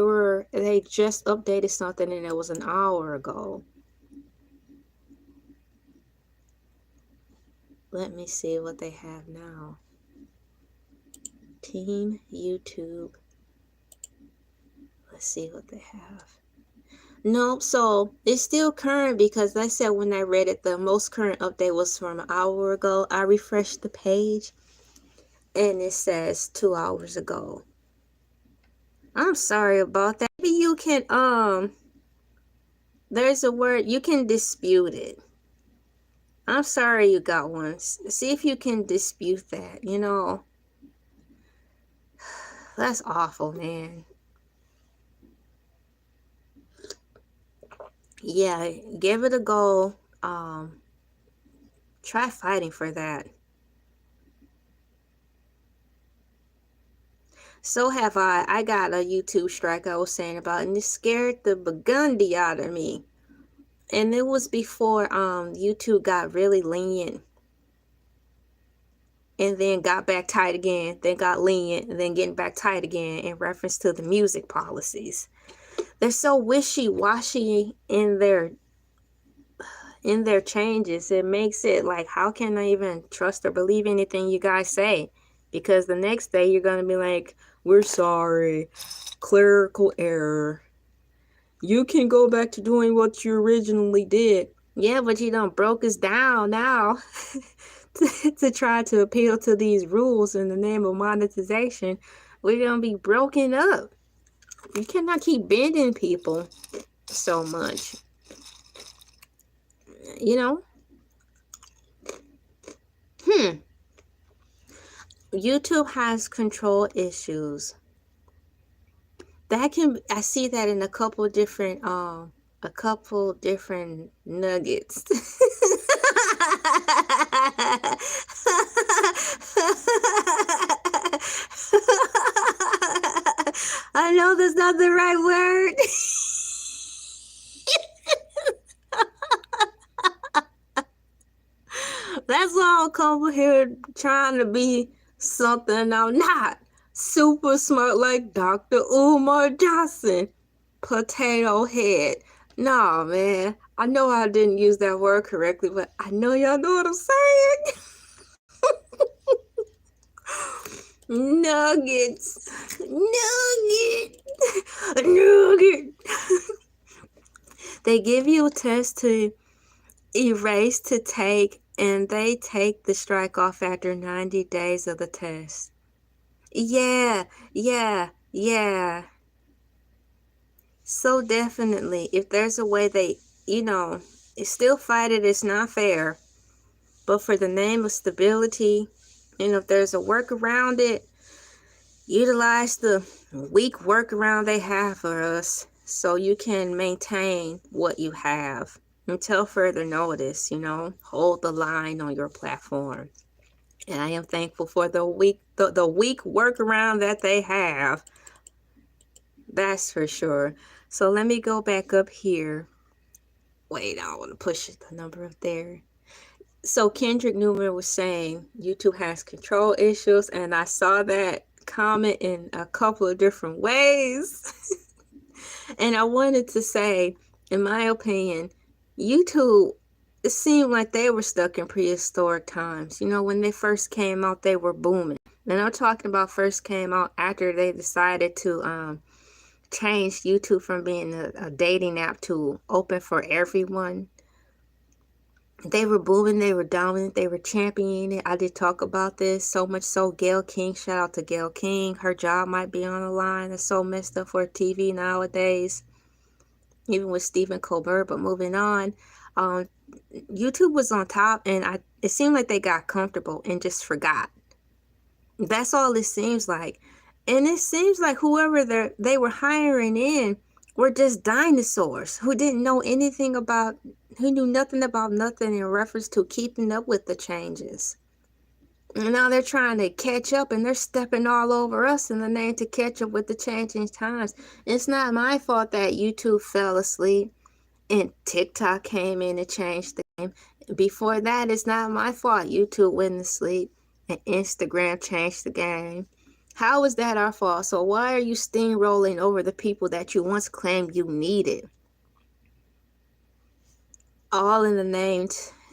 just updated something and it was an hour ago. Let me see what they have now. Team YouTube. Let's see what they have. Nope, so it's still current, because they said when I read it, the most current update was from an hour ago. I refreshed the page and it says 2 hours ago. I'm sorry about that. Maybe you can, there's a word, you can dispute it. I'm sorry you got one. See if you can dispute that, you know. That's awful, man. Yeah, give it a go. Try fighting for that. So have I. I got a YouTube strike I was saying about, and it scared the begundy out of me. And it was before YouTube got really lenient, and then got back tight again, then got lenient, and then getting back tight again in reference to the music policies. They're so wishy-washy in their changes. It makes it like, how can I even trust or believe anything you guys say? Because the next day you're going to be like, we're sorry, clerical error. You can go back to doing what you originally did. Yeah, but you done broke us down now to try to appeal to these rules in the name of monetization. We're going to be broken up. You cannot keep bending people so much. You know? YouTube has control issues. I see that in a couple different nuggets. I know that's not the right word. That's why I'm coming here trying to be something I'm not. Super smart like Dr. Umar Johnson. Potato head. Nah, man. I know I didn't use that word correctly, but I know y'all know what I'm saying. Nuggets. Nugget. They give you a test to erase to take, and they take the strike off after 90 days of the test. Yeah. So definitely, if there's a way they, still fight it, it's not fair. But for the name of stability, and if there's a work around it, utilize the weak workaround they have for us so you can maintain what you have until further notice, hold the line on your platform. And I am thankful for the weak workaround that they have. That's for sure. So let me go back up here. Wait, I want to push the number up there. So Kendrick Newman was saying YouTube has control issues, and I saw that comment in a couple of different ways. And I wanted to say, in my opinion, YouTube, it seemed like they were stuck in prehistoric times. When they first came out, they were booming. And I'm talking about first came out after they decided to change YouTube from being a dating app to open for everyone. They were booming, they were dominant, they were championing it. I did talk about this so much so Gayle King, shout out to Gayle King. Her job might be on the line. It's so messed up for TV nowadays. even with Stephen Colbert. But moving on, YouTube was on top, and it seemed like they got comfortable and just forgot. That's all it seems like. And it seems like whoever they were hiring in were just dinosaurs who didn't know anything about, who knew nothing about nothing in reference to keeping up with the changes. And now they're trying to catch up, and they're stepping all over us in the name to catch up with the changing times. It's not my fault that YouTube fell asleep and TikTok came in and changed the game. Before that, it's not my fault YouTube went to sleep and Instagram changed the game. How is that our fault? So why are you steamrolling over the people that you once claimed you needed? All in the name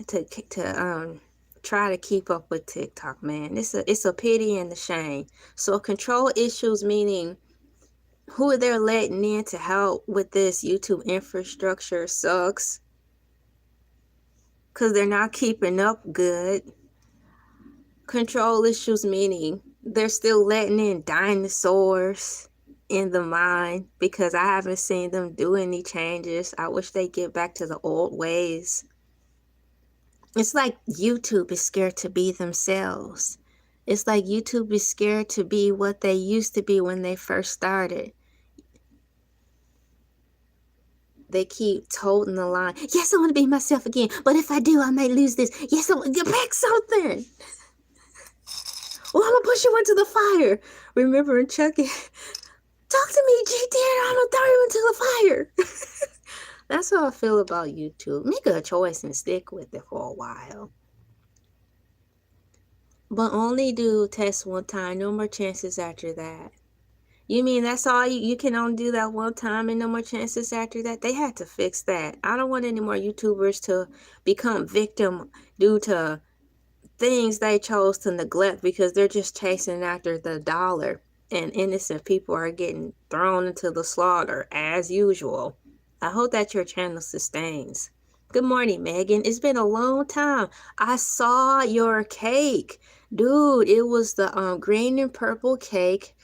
to try to keep up with TikTok, man. It's a pity and a shame. So control issues, meaning who they're letting in to help with this YouTube infrastructure, sucks. Because they're not keeping up good. Control issues, meaning they're still letting in dinosaurs in the mind, because I haven't seen them do any changes. I wish they get back to the old ways. It's like YouTube is scared to be themselves. It's like YouTube is scared to be what they used to be when they first started. They keep toting the line. Yes, I want to be myself again, but if I do, I might lose this. Yes, I want to pick something. Well, I'm going to push you into the fire. Remember in Chucky? Talk to me, GT, I'm going to throw you into the fire. That's how I feel about YouTube. Make a choice and stick with it for a while. But only do tests one time. No more chances after that. You mean that's all? You can only do that one time and no more chances after that? They had to fix that. I don't want any more YouTubers to become victim due to things they chose to neglect because they're just chasing after the dollar, and innocent people are getting thrown into the slaughter as usual. I hope that your channel sustains. Good morning, Megan. It's been a long time. I saw your cake. Dude, it was the green and purple cake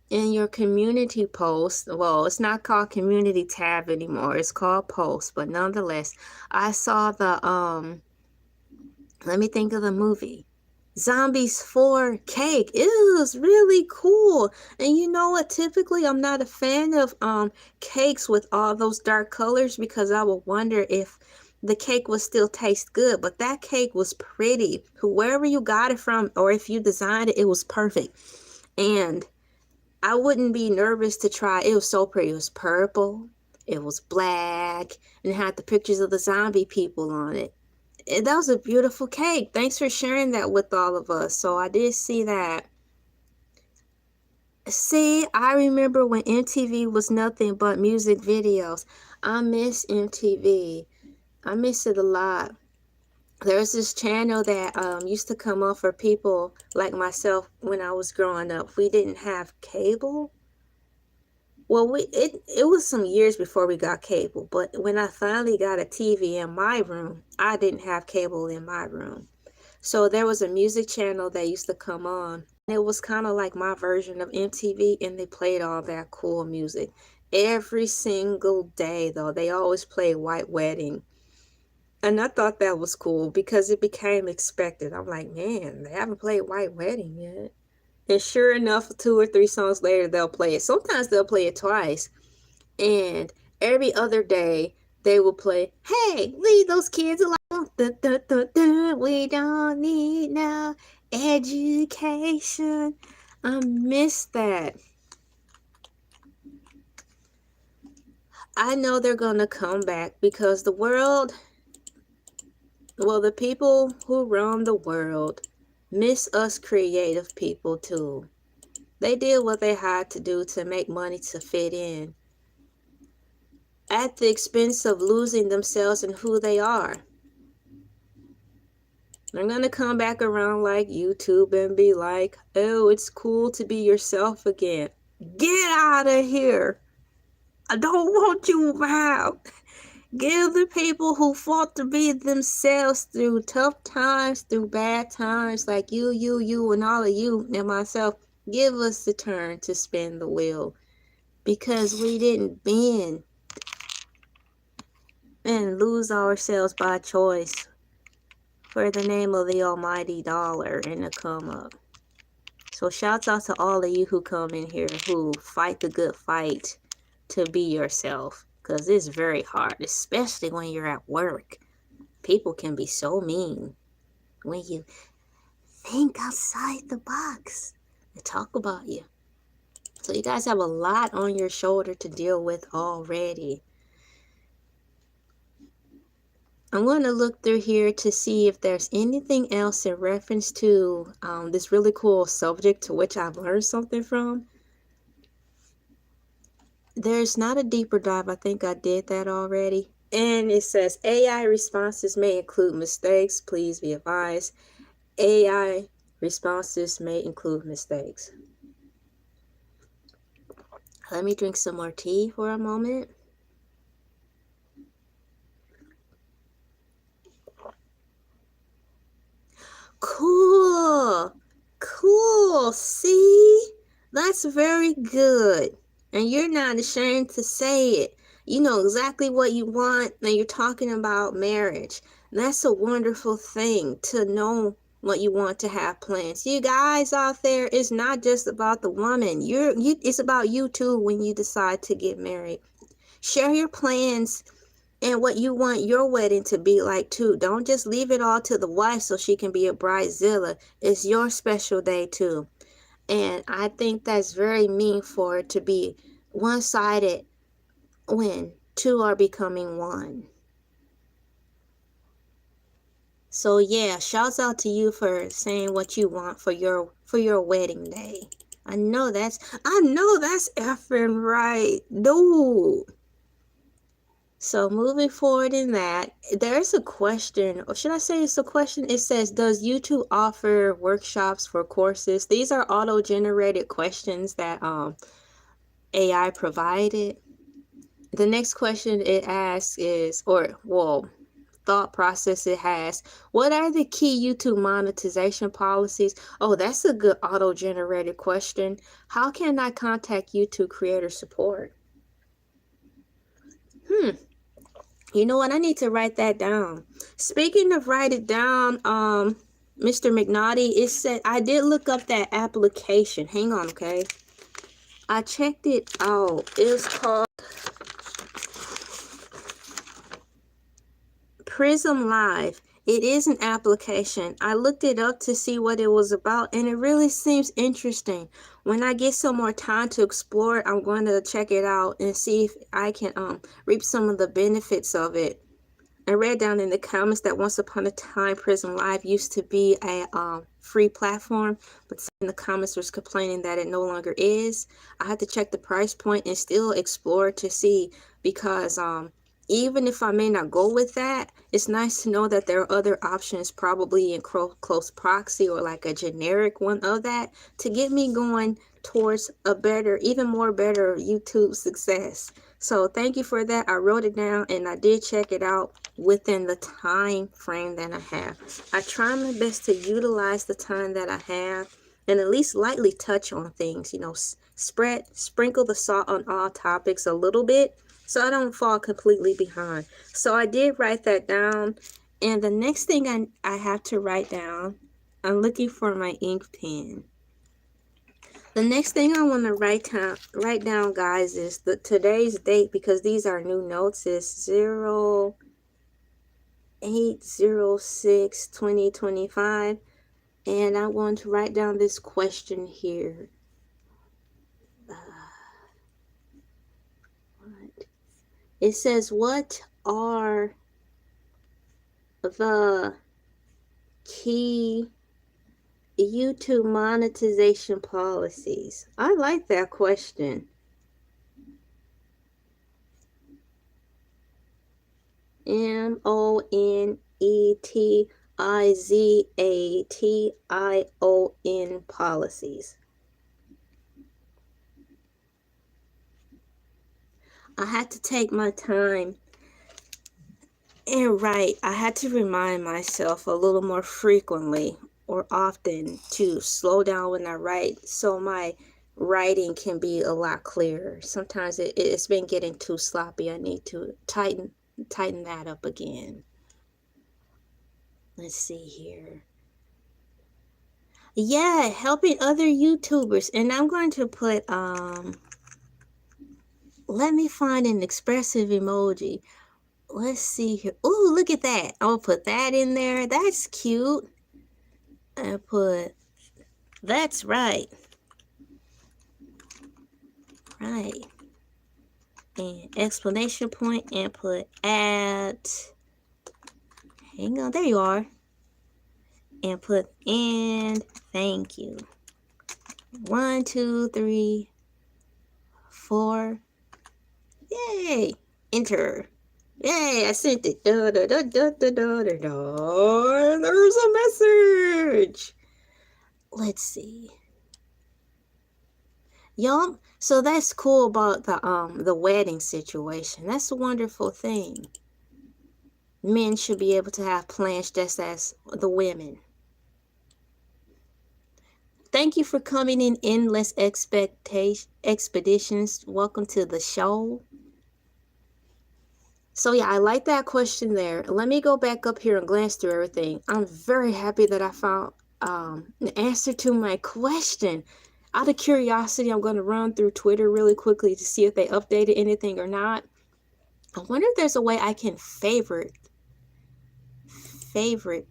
in your community post. Well, it's not called community tab anymore. It's called post, but nonetheless, I saw the let me think of the movie. Zombies 4 cake. It was really cool. And you know what? Typically, I'm not a fan of cakes with all those dark colors because I would wonder if the cake would still taste good. But that cake was pretty. Whoever you got it from, or if you designed it, it was perfect. And I wouldn't be nervous to try. It was so pretty. It was purple. It was black. And it had the pictures of the zombie people on it. That was a beautiful cake. Thanks for sharing that with all of us. So I did see that. See, I remember when MTV was nothing but music videos. I miss MTV. I miss it a lot. There's this channel that used to come on for people like myself when I was growing up. We didn't have cable. Well, it was some years before we got cable, but when I finally got a TV in my room, I didn't have cable in my room. So there was a music channel that used to come on. It was kind of like my version of MTV, and they played all that cool music. Every single day, though, they always played White Wedding. And I thought that was cool because it became expected. I'm like, man, they haven't played White Wedding yet. And sure enough, 2 or 3 songs later, they'll play it. Sometimes they'll play it twice. And every other day, they will play, hey, leave those kids alone. We don't need no education. I miss that. I know they're going to come back because the world, well, the people who run the world miss us creative people too. They did what they had to do to make money to fit in, at the expense of losing themselves and who they are. They're going to come back around like YouTube and be like, oh, it's cool to be yourself again. Get out of here. I don't want you around. Give the people who fought to be themselves through tough times, through bad times, like you, and all of you and myself, give us the turn to spin the wheel, because we didn't bend. and lose ourselves by choice for the name of the almighty dollar and the come up. So shouts out to all of you who come in here who fight the good fight to be yourself, because it's very hard, especially when you're at work. People can be so mean when you think outside the box and talk about you. So you guys have a lot on your shoulder to deal with already. I'm going to look through here to see if there's anything else in reference to this really cool subject to which I've learned something from. There's not a deeper dive. I think I did that already. And it says AI responses may include mistakes. Please be advised. AI responses may include mistakes. Let me drink some more tea for a moment. Cool. Cool. See? That's very good. And you're not ashamed to say it. You know exactly what you want, and you're talking about marriage. That's a wonderful thing to know what you want to have plans. You guys out there, it's not just about the woman. It's about you too when you decide to get married. Share your plans and what you want your wedding to be like too. Don't just leave it all to the wife so she can be a bridezilla. It's your special day too. And I think that's very mean for it to be one-sided when two are becoming one. So yeah, shouts out to you for saying what you want for your wedding day. I know that's effing right, dude. So moving forward in that, there's a question, or should I say it's a question? It says, does YouTube offer workshops for courses? These are auto-generated questions that AI provided. The next question it asks is, thought process it has, what are the key YouTube monetization policies? Oh, that's a good auto-generated question. How can I contact YouTube creator support? You know what? I need to write that down. Speaking of write it down, Mr. McNaughty, it said I did look up that application. Hang on, okay? I checked it out. It's called Prism Live. It is an application. I looked it up to see what it was about, and it really seems interesting. When I get some more time to explore it, I'm going to check it out and see if I can reap some of the benefits of it. I read down in the comments that once upon a time, Prism Live used to be a free platform, but in the comments was complaining that it no longer is. I had to check the price point and still explore to see, because even if I may not go with that, it's nice to know that there are other options probably in close proxy or like a generic one of that to get me going towards a better, even more better YouTube success. So thank you for that. I wrote it down and I did check it out within the time frame that I have. I try my best to utilize the time that I have and at least lightly touch on things, you know, sprinkle the salt on all topics a little bit so I don't fall completely behind. So I did write that down. And the next thing I have to write down, I'm looking for my ink pen. The next thing I want to write down, guys, is today's date, because these are new notes. Is 08/06/2025, and I want to write down this question here. It says, what are the key YouTube monetization policies? I like that question. monetization policies. I had to take my time and write. I had to remind myself a little more frequently or often to slow down when I write, so my writing can be a lot clearer. Sometimes it's been getting too sloppy. I need to tighten tighten that up again. Let's see here. Yeah, helping other YouTubers. And I'm going to put, let me find an expressive emoji. Let's see here. Ooh, look at that. I'll put that in there. That's cute. I put, that's right. Right. And exclamation point and put at, hang on, there you are. And put and thank you. 1, 2, 3, 4. Yay! Enter. Yay! I sent it. Da, da, da, da, da, da, da, da. There's a message. Let's see. Y'all, so that's cool about the wedding situation. That's a wonderful thing. Men should be able to have plans just as the women. Thank you for coming in Endless Expeditions. Welcome to the show. So yeah, I like that question there. Let me go back up here and glance through everything. I'm very happy that I found an answer to my question. Out of curiosity, I'm going to run through Twitter really quickly to see if they updated anything or not. I wonder if there's a way I can favorite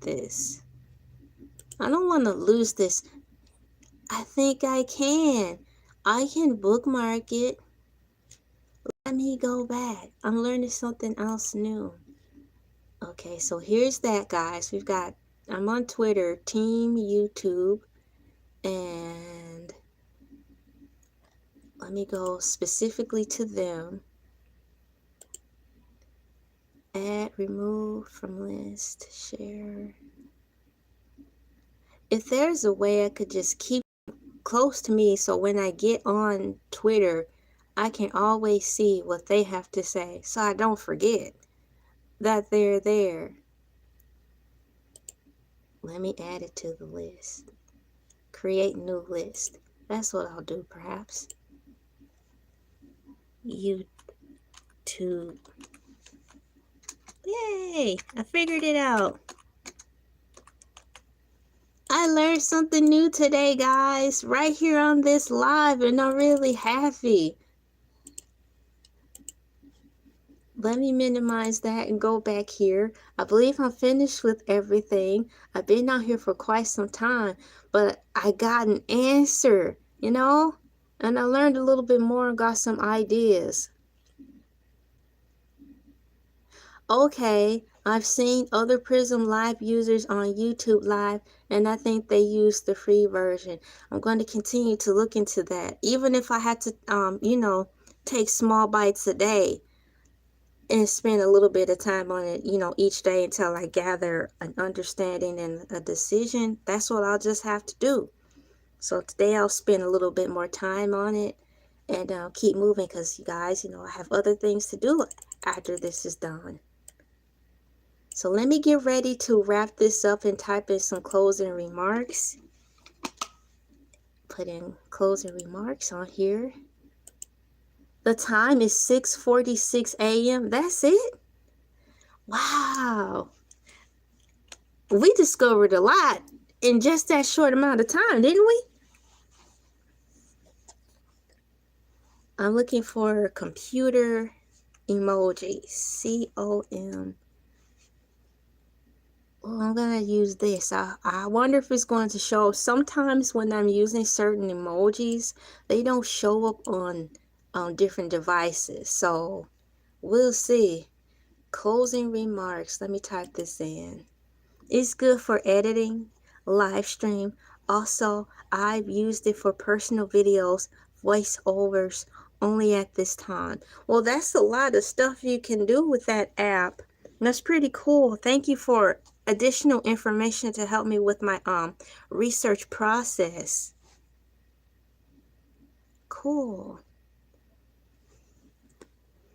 this. I don't want to lose this. I think I can. I can bookmark it. Let me go back. I'm learning something else new. Okay, so here's that, guys. I'm on Twitter, Team YouTube, and let me go specifically to them. Add, remove from list, share. If there's a way I could just keep close to me so when I get on Twitter, I can always see what they have to say so I don't forget that they're there. Let me add it to the list. Create new list. That's what I'll do, perhaps. YouTube. Yay! I figured it out. I learned something new today, guys, right here on this live, and I'm really happy. Let me minimize that and go back here. I believe I'm finished with everything. I've been out here for quite some time, but I got an answer, you know? And I learned a little bit more and got some ideas. Okay, I've seen other Prism Live users on YouTube Live, and I think they use the free version. I'm going to continue to look into that, even if I had to, you know, take small bites a day and spend a little bit of time on it, you know, each day until I gather an understanding and a decision. That's what I'll just have to do. So today I'll spend a little bit more time on it and keep moving because, you guys, you know, I have other things to do after this is done. So let me get ready to wrap this up and type in some closing remarks. Put in closing remarks on here. The time is 6:46 a.m. That's it? Wow. We discovered a lot in just that short amount of time, didn't we? I'm looking for computer emoji. C-O-M. Well, I'm going to use this. I wonder if it's going to show. Sometimes when I'm using certain emojis, they don't show up on different devices. So we'll see. Closing remarks. Let me type this in. It's good for editing, live stream. Also, I've used it for personal videos, voiceovers, only at this time. Well, that's a lot of stuff you can do with that app. That's pretty cool. Thank you for additional information to help me with my research process. Cool.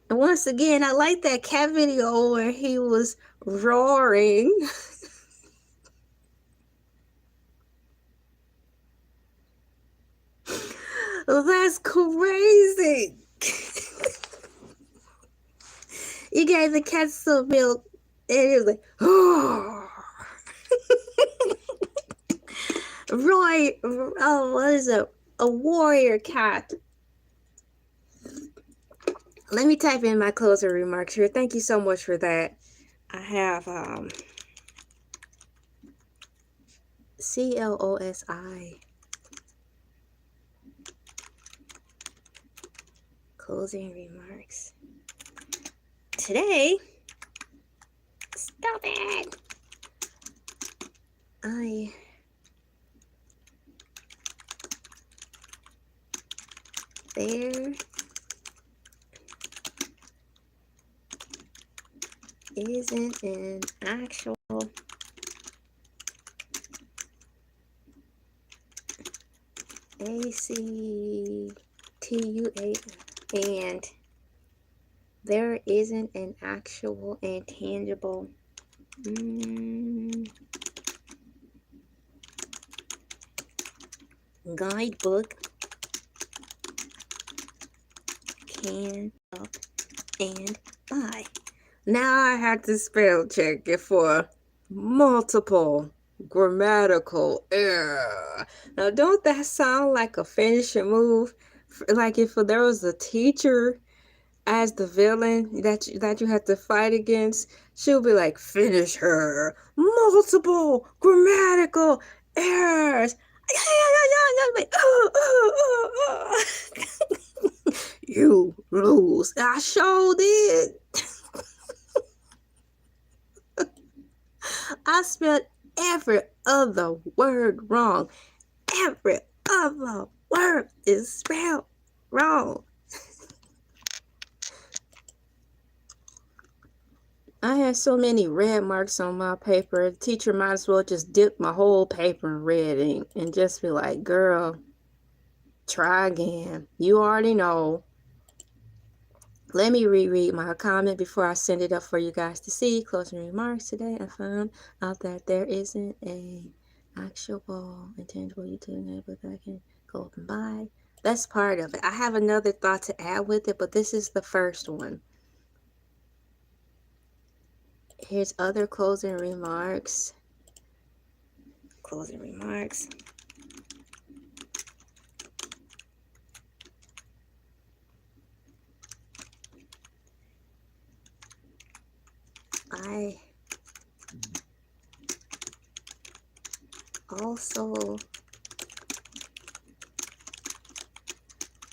And once again, I like that cat video where he was roaring. That's crazy. You gave the cat some milk, and it was like, oh. Roy, what is it? A warrior cat. Let me type in my closing remarks here. Thank you so much for that. I have CLOSI. Closing remarks. Today, stop it. There isn't an actual ACTUA, and there isn't an actual and tangible guidebook can up and buy. Now I have to spell check it for multiple grammatical error. Now don't that sound like a finishing move? Like if there was a teacher as the villain that you had to fight against, she'll be like, finish her. Multiple grammatical errors. You lose. I sure did. I spelled every other word wrong. Every other word is spelled wrong. I had so many red marks on my paper. The teacher might as well just dip my whole paper in red ink and just be like, girl, try again. You already know. Let me reread my comment before I send it up for you guys to see. Closing remarks today. I found out that there isn't a actual intangible YouTube neighbor that I can go up and buy. That's part of it. I have another thought to add with it, but this is the first one. Here's other closing remarks. Closing remarks. I also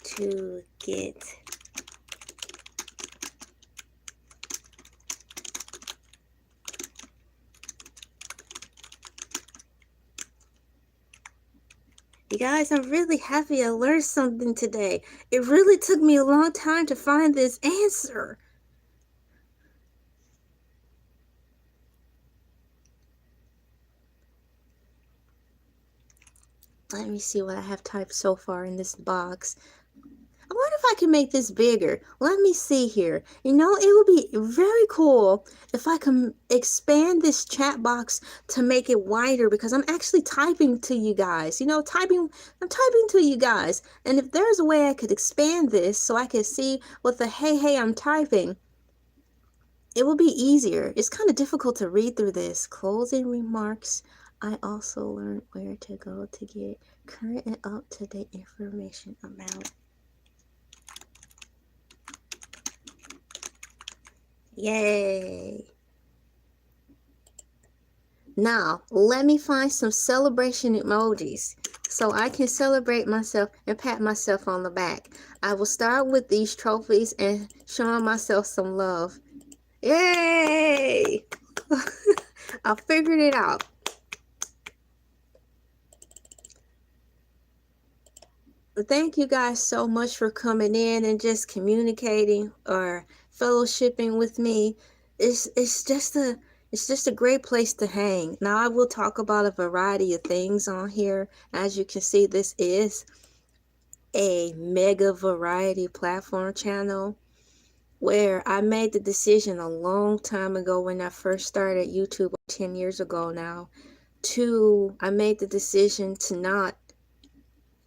to get you guys, I'm really happy I learned something today. It really took me a long time to find this answer. Let me see what I have typed so far in this box. I wonder if I can make this bigger. Let me see here. You know, it would be very cool if I can expand this chat box to make it wider, because I'm actually typing to you guys. You know, I'm typing to you guys. And if there's a way I could expand this so I could see what the hey I'm typing, it will be easier. It's kind of difficult to read through this. Closing remarks. I also learned where to go to get current and up-to-date information about. Yay! Now, let me find some celebration emojis so I can celebrate myself and pat myself on the back. I will start with these trophies and showing myself some love. Yay! I figured it out. Thank you guys so much for coming in and just communicating or fellowshipping with me. It's just a great place to hang. Now I will talk about a variety of things on here. As you can see, this is a mega variety platform channel where I made the decision a long time ago when I first started YouTube 10 years ago now, I made the decision to not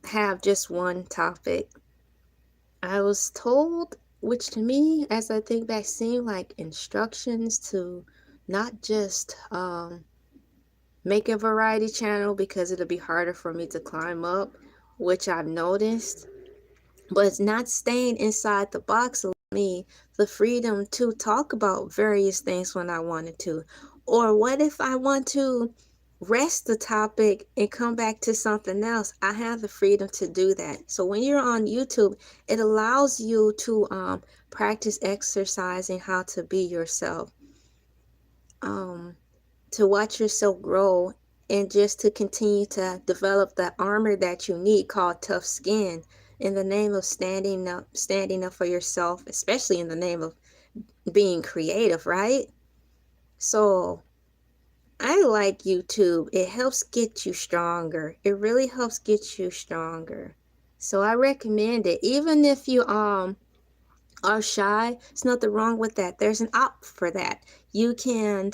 have just one topic. I was told which to me, as I think back, seem like instructions to not just make a variety channel, because it'll be harder for me to climb up, which I've noticed, but it's not staying inside the box of me the freedom to talk about various things when I wanted to. Or what if I want to rest the topic and come back to something else? I have the freedom to do that. So when you're on YouTube, it allows you to practice exercising how to be yourself, to watch yourself grow, and just to continue to develop the armor that you need, called tough skin, in the name of standing up for yourself, especially in the name of being creative, right? So I like YouTube. It helps get you stronger. It really helps get you stronger. So I recommend it. Even if you are shy, there's nothing wrong with that. There's an app for that. You can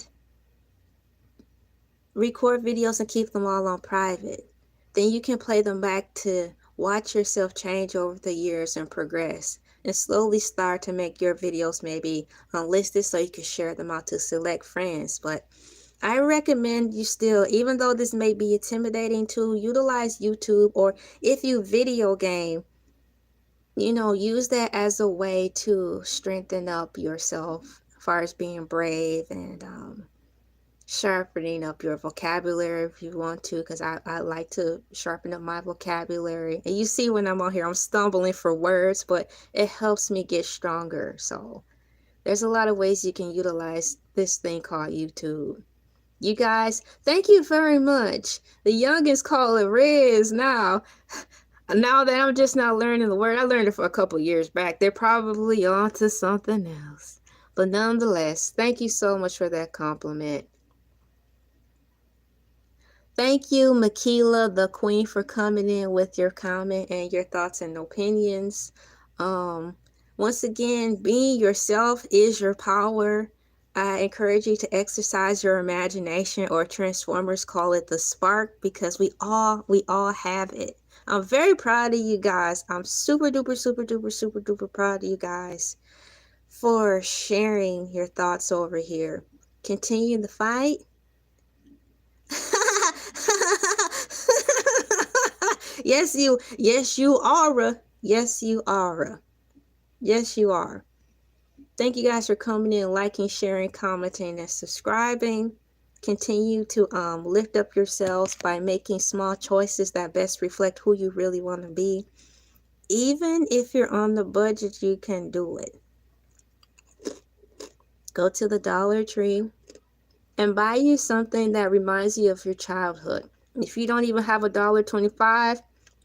record videos and keep them all on private. Then you can play them back to watch yourself change over the years and progress, and slowly start to make your videos maybe unlisted so you can share them out to select friends. But I recommend you still, even though this may be intimidating, to utilize YouTube, or if you video game, use that as a way to strengthen up yourself as far as being brave, and sharpening up your vocabulary if you want to, because I like to sharpen up my vocabulary. And you see when I'm on here, I'm stumbling for words, but it helps me get stronger. So there's a lot of ways you can utilize this thing called YouTube. You guys, thank you very much. The youngins call it Riz now. Now that I'm just now learning the word, I learned it for a couple years back. They're probably on to something else. But nonetheless, thank you so much for that compliment. Thank you, Makila, the queen, for coming in with your comment and your thoughts and opinions. Once again, being yourself is your power. I encourage you to exercise your imagination, or Transformers call it the spark, because we all have it. I'm very proud of you guys. I'm super duper, super duper, super duper proud of you guys for sharing your thoughts over here. Continue the fight. Yes, you are. Yes, you are. Yes, you are. Thank you guys for coming in, liking, sharing, commenting, and subscribing. Continue to lift up yourselves by making small choices that best reflect who you really want to be. Even if you're on the budget, you can do it. Go to the Dollar Tree and buy you something that reminds you of your childhood. If you don't even have $1.25,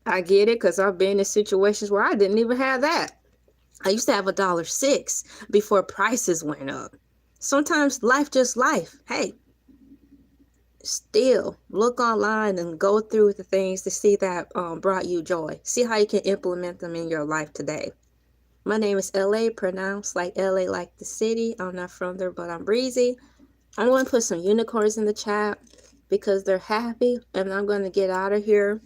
I get it, because I've been in situations where I didn't even have that. I used to have $1.06 before prices went up. Sometimes life just life. Hey, still look online and go through the things to see that brought you joy. See how you can implement them in your life today. My name is LA, pronounced like LA, like the city. I'm not from there, but I'm breezy. I'm going to put some unicorns in the chat because they're happy, and I'm going to get out of here.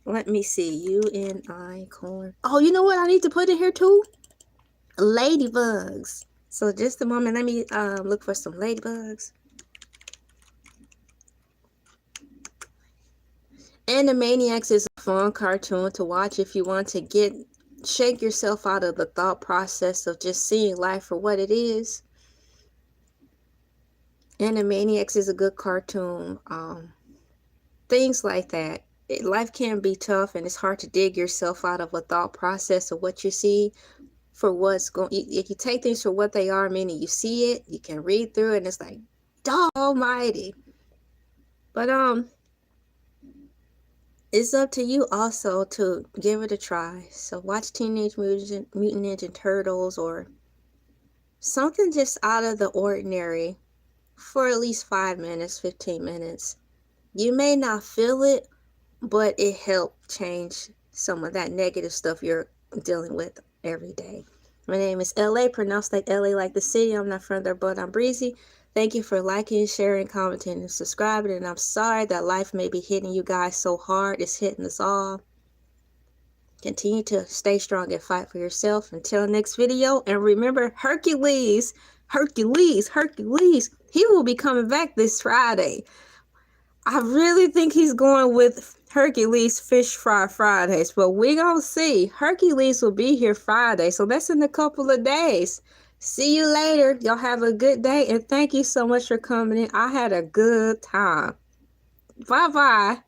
Let me see. UNI-corn. Oh, you know what I need to put in here too? Ladybugs. So just a moment. Let me look for some ladybugs. Animaniacs is a fun cartoon to watch if you want to shake yourself out of the thought process of just seeing life for what it is. Animaniacs is a good cartoon. Things like that. Life can be tough, and it's hard to dig yourself out of a thought process of what you see for what's going. If you take things for what they are, meaning you see it, you can read through it, and it's like, dog almighty. But it's up to you also to give it a try. So watch Teenage Mutant Ninja Turtles, or something just out of the ordinary, for at least 5 minutes, 15 minutes. You may not feel it, but it helped change some of that negative stuff you're dealing with every day. My name is LA, pronounced like LA, like the city. I'm not from there, but I'm breezy. Thank you for liking, sharing, commenting, and subscribing. And I'm sorry that life may be hitting you guys so hard. It's hitting us all. Continue to stay strong and fight for yourself. Until next video. And remember, Hercules, he will be coming back this Friday. I really think he's going with Hercules Fish Fry Fridays, but we gonna see. Hercules will be here Friday, so that's in a couple of days. See you later. Y'all have a good day, and thank you so much for coming in. I had a good time. Bye-bye.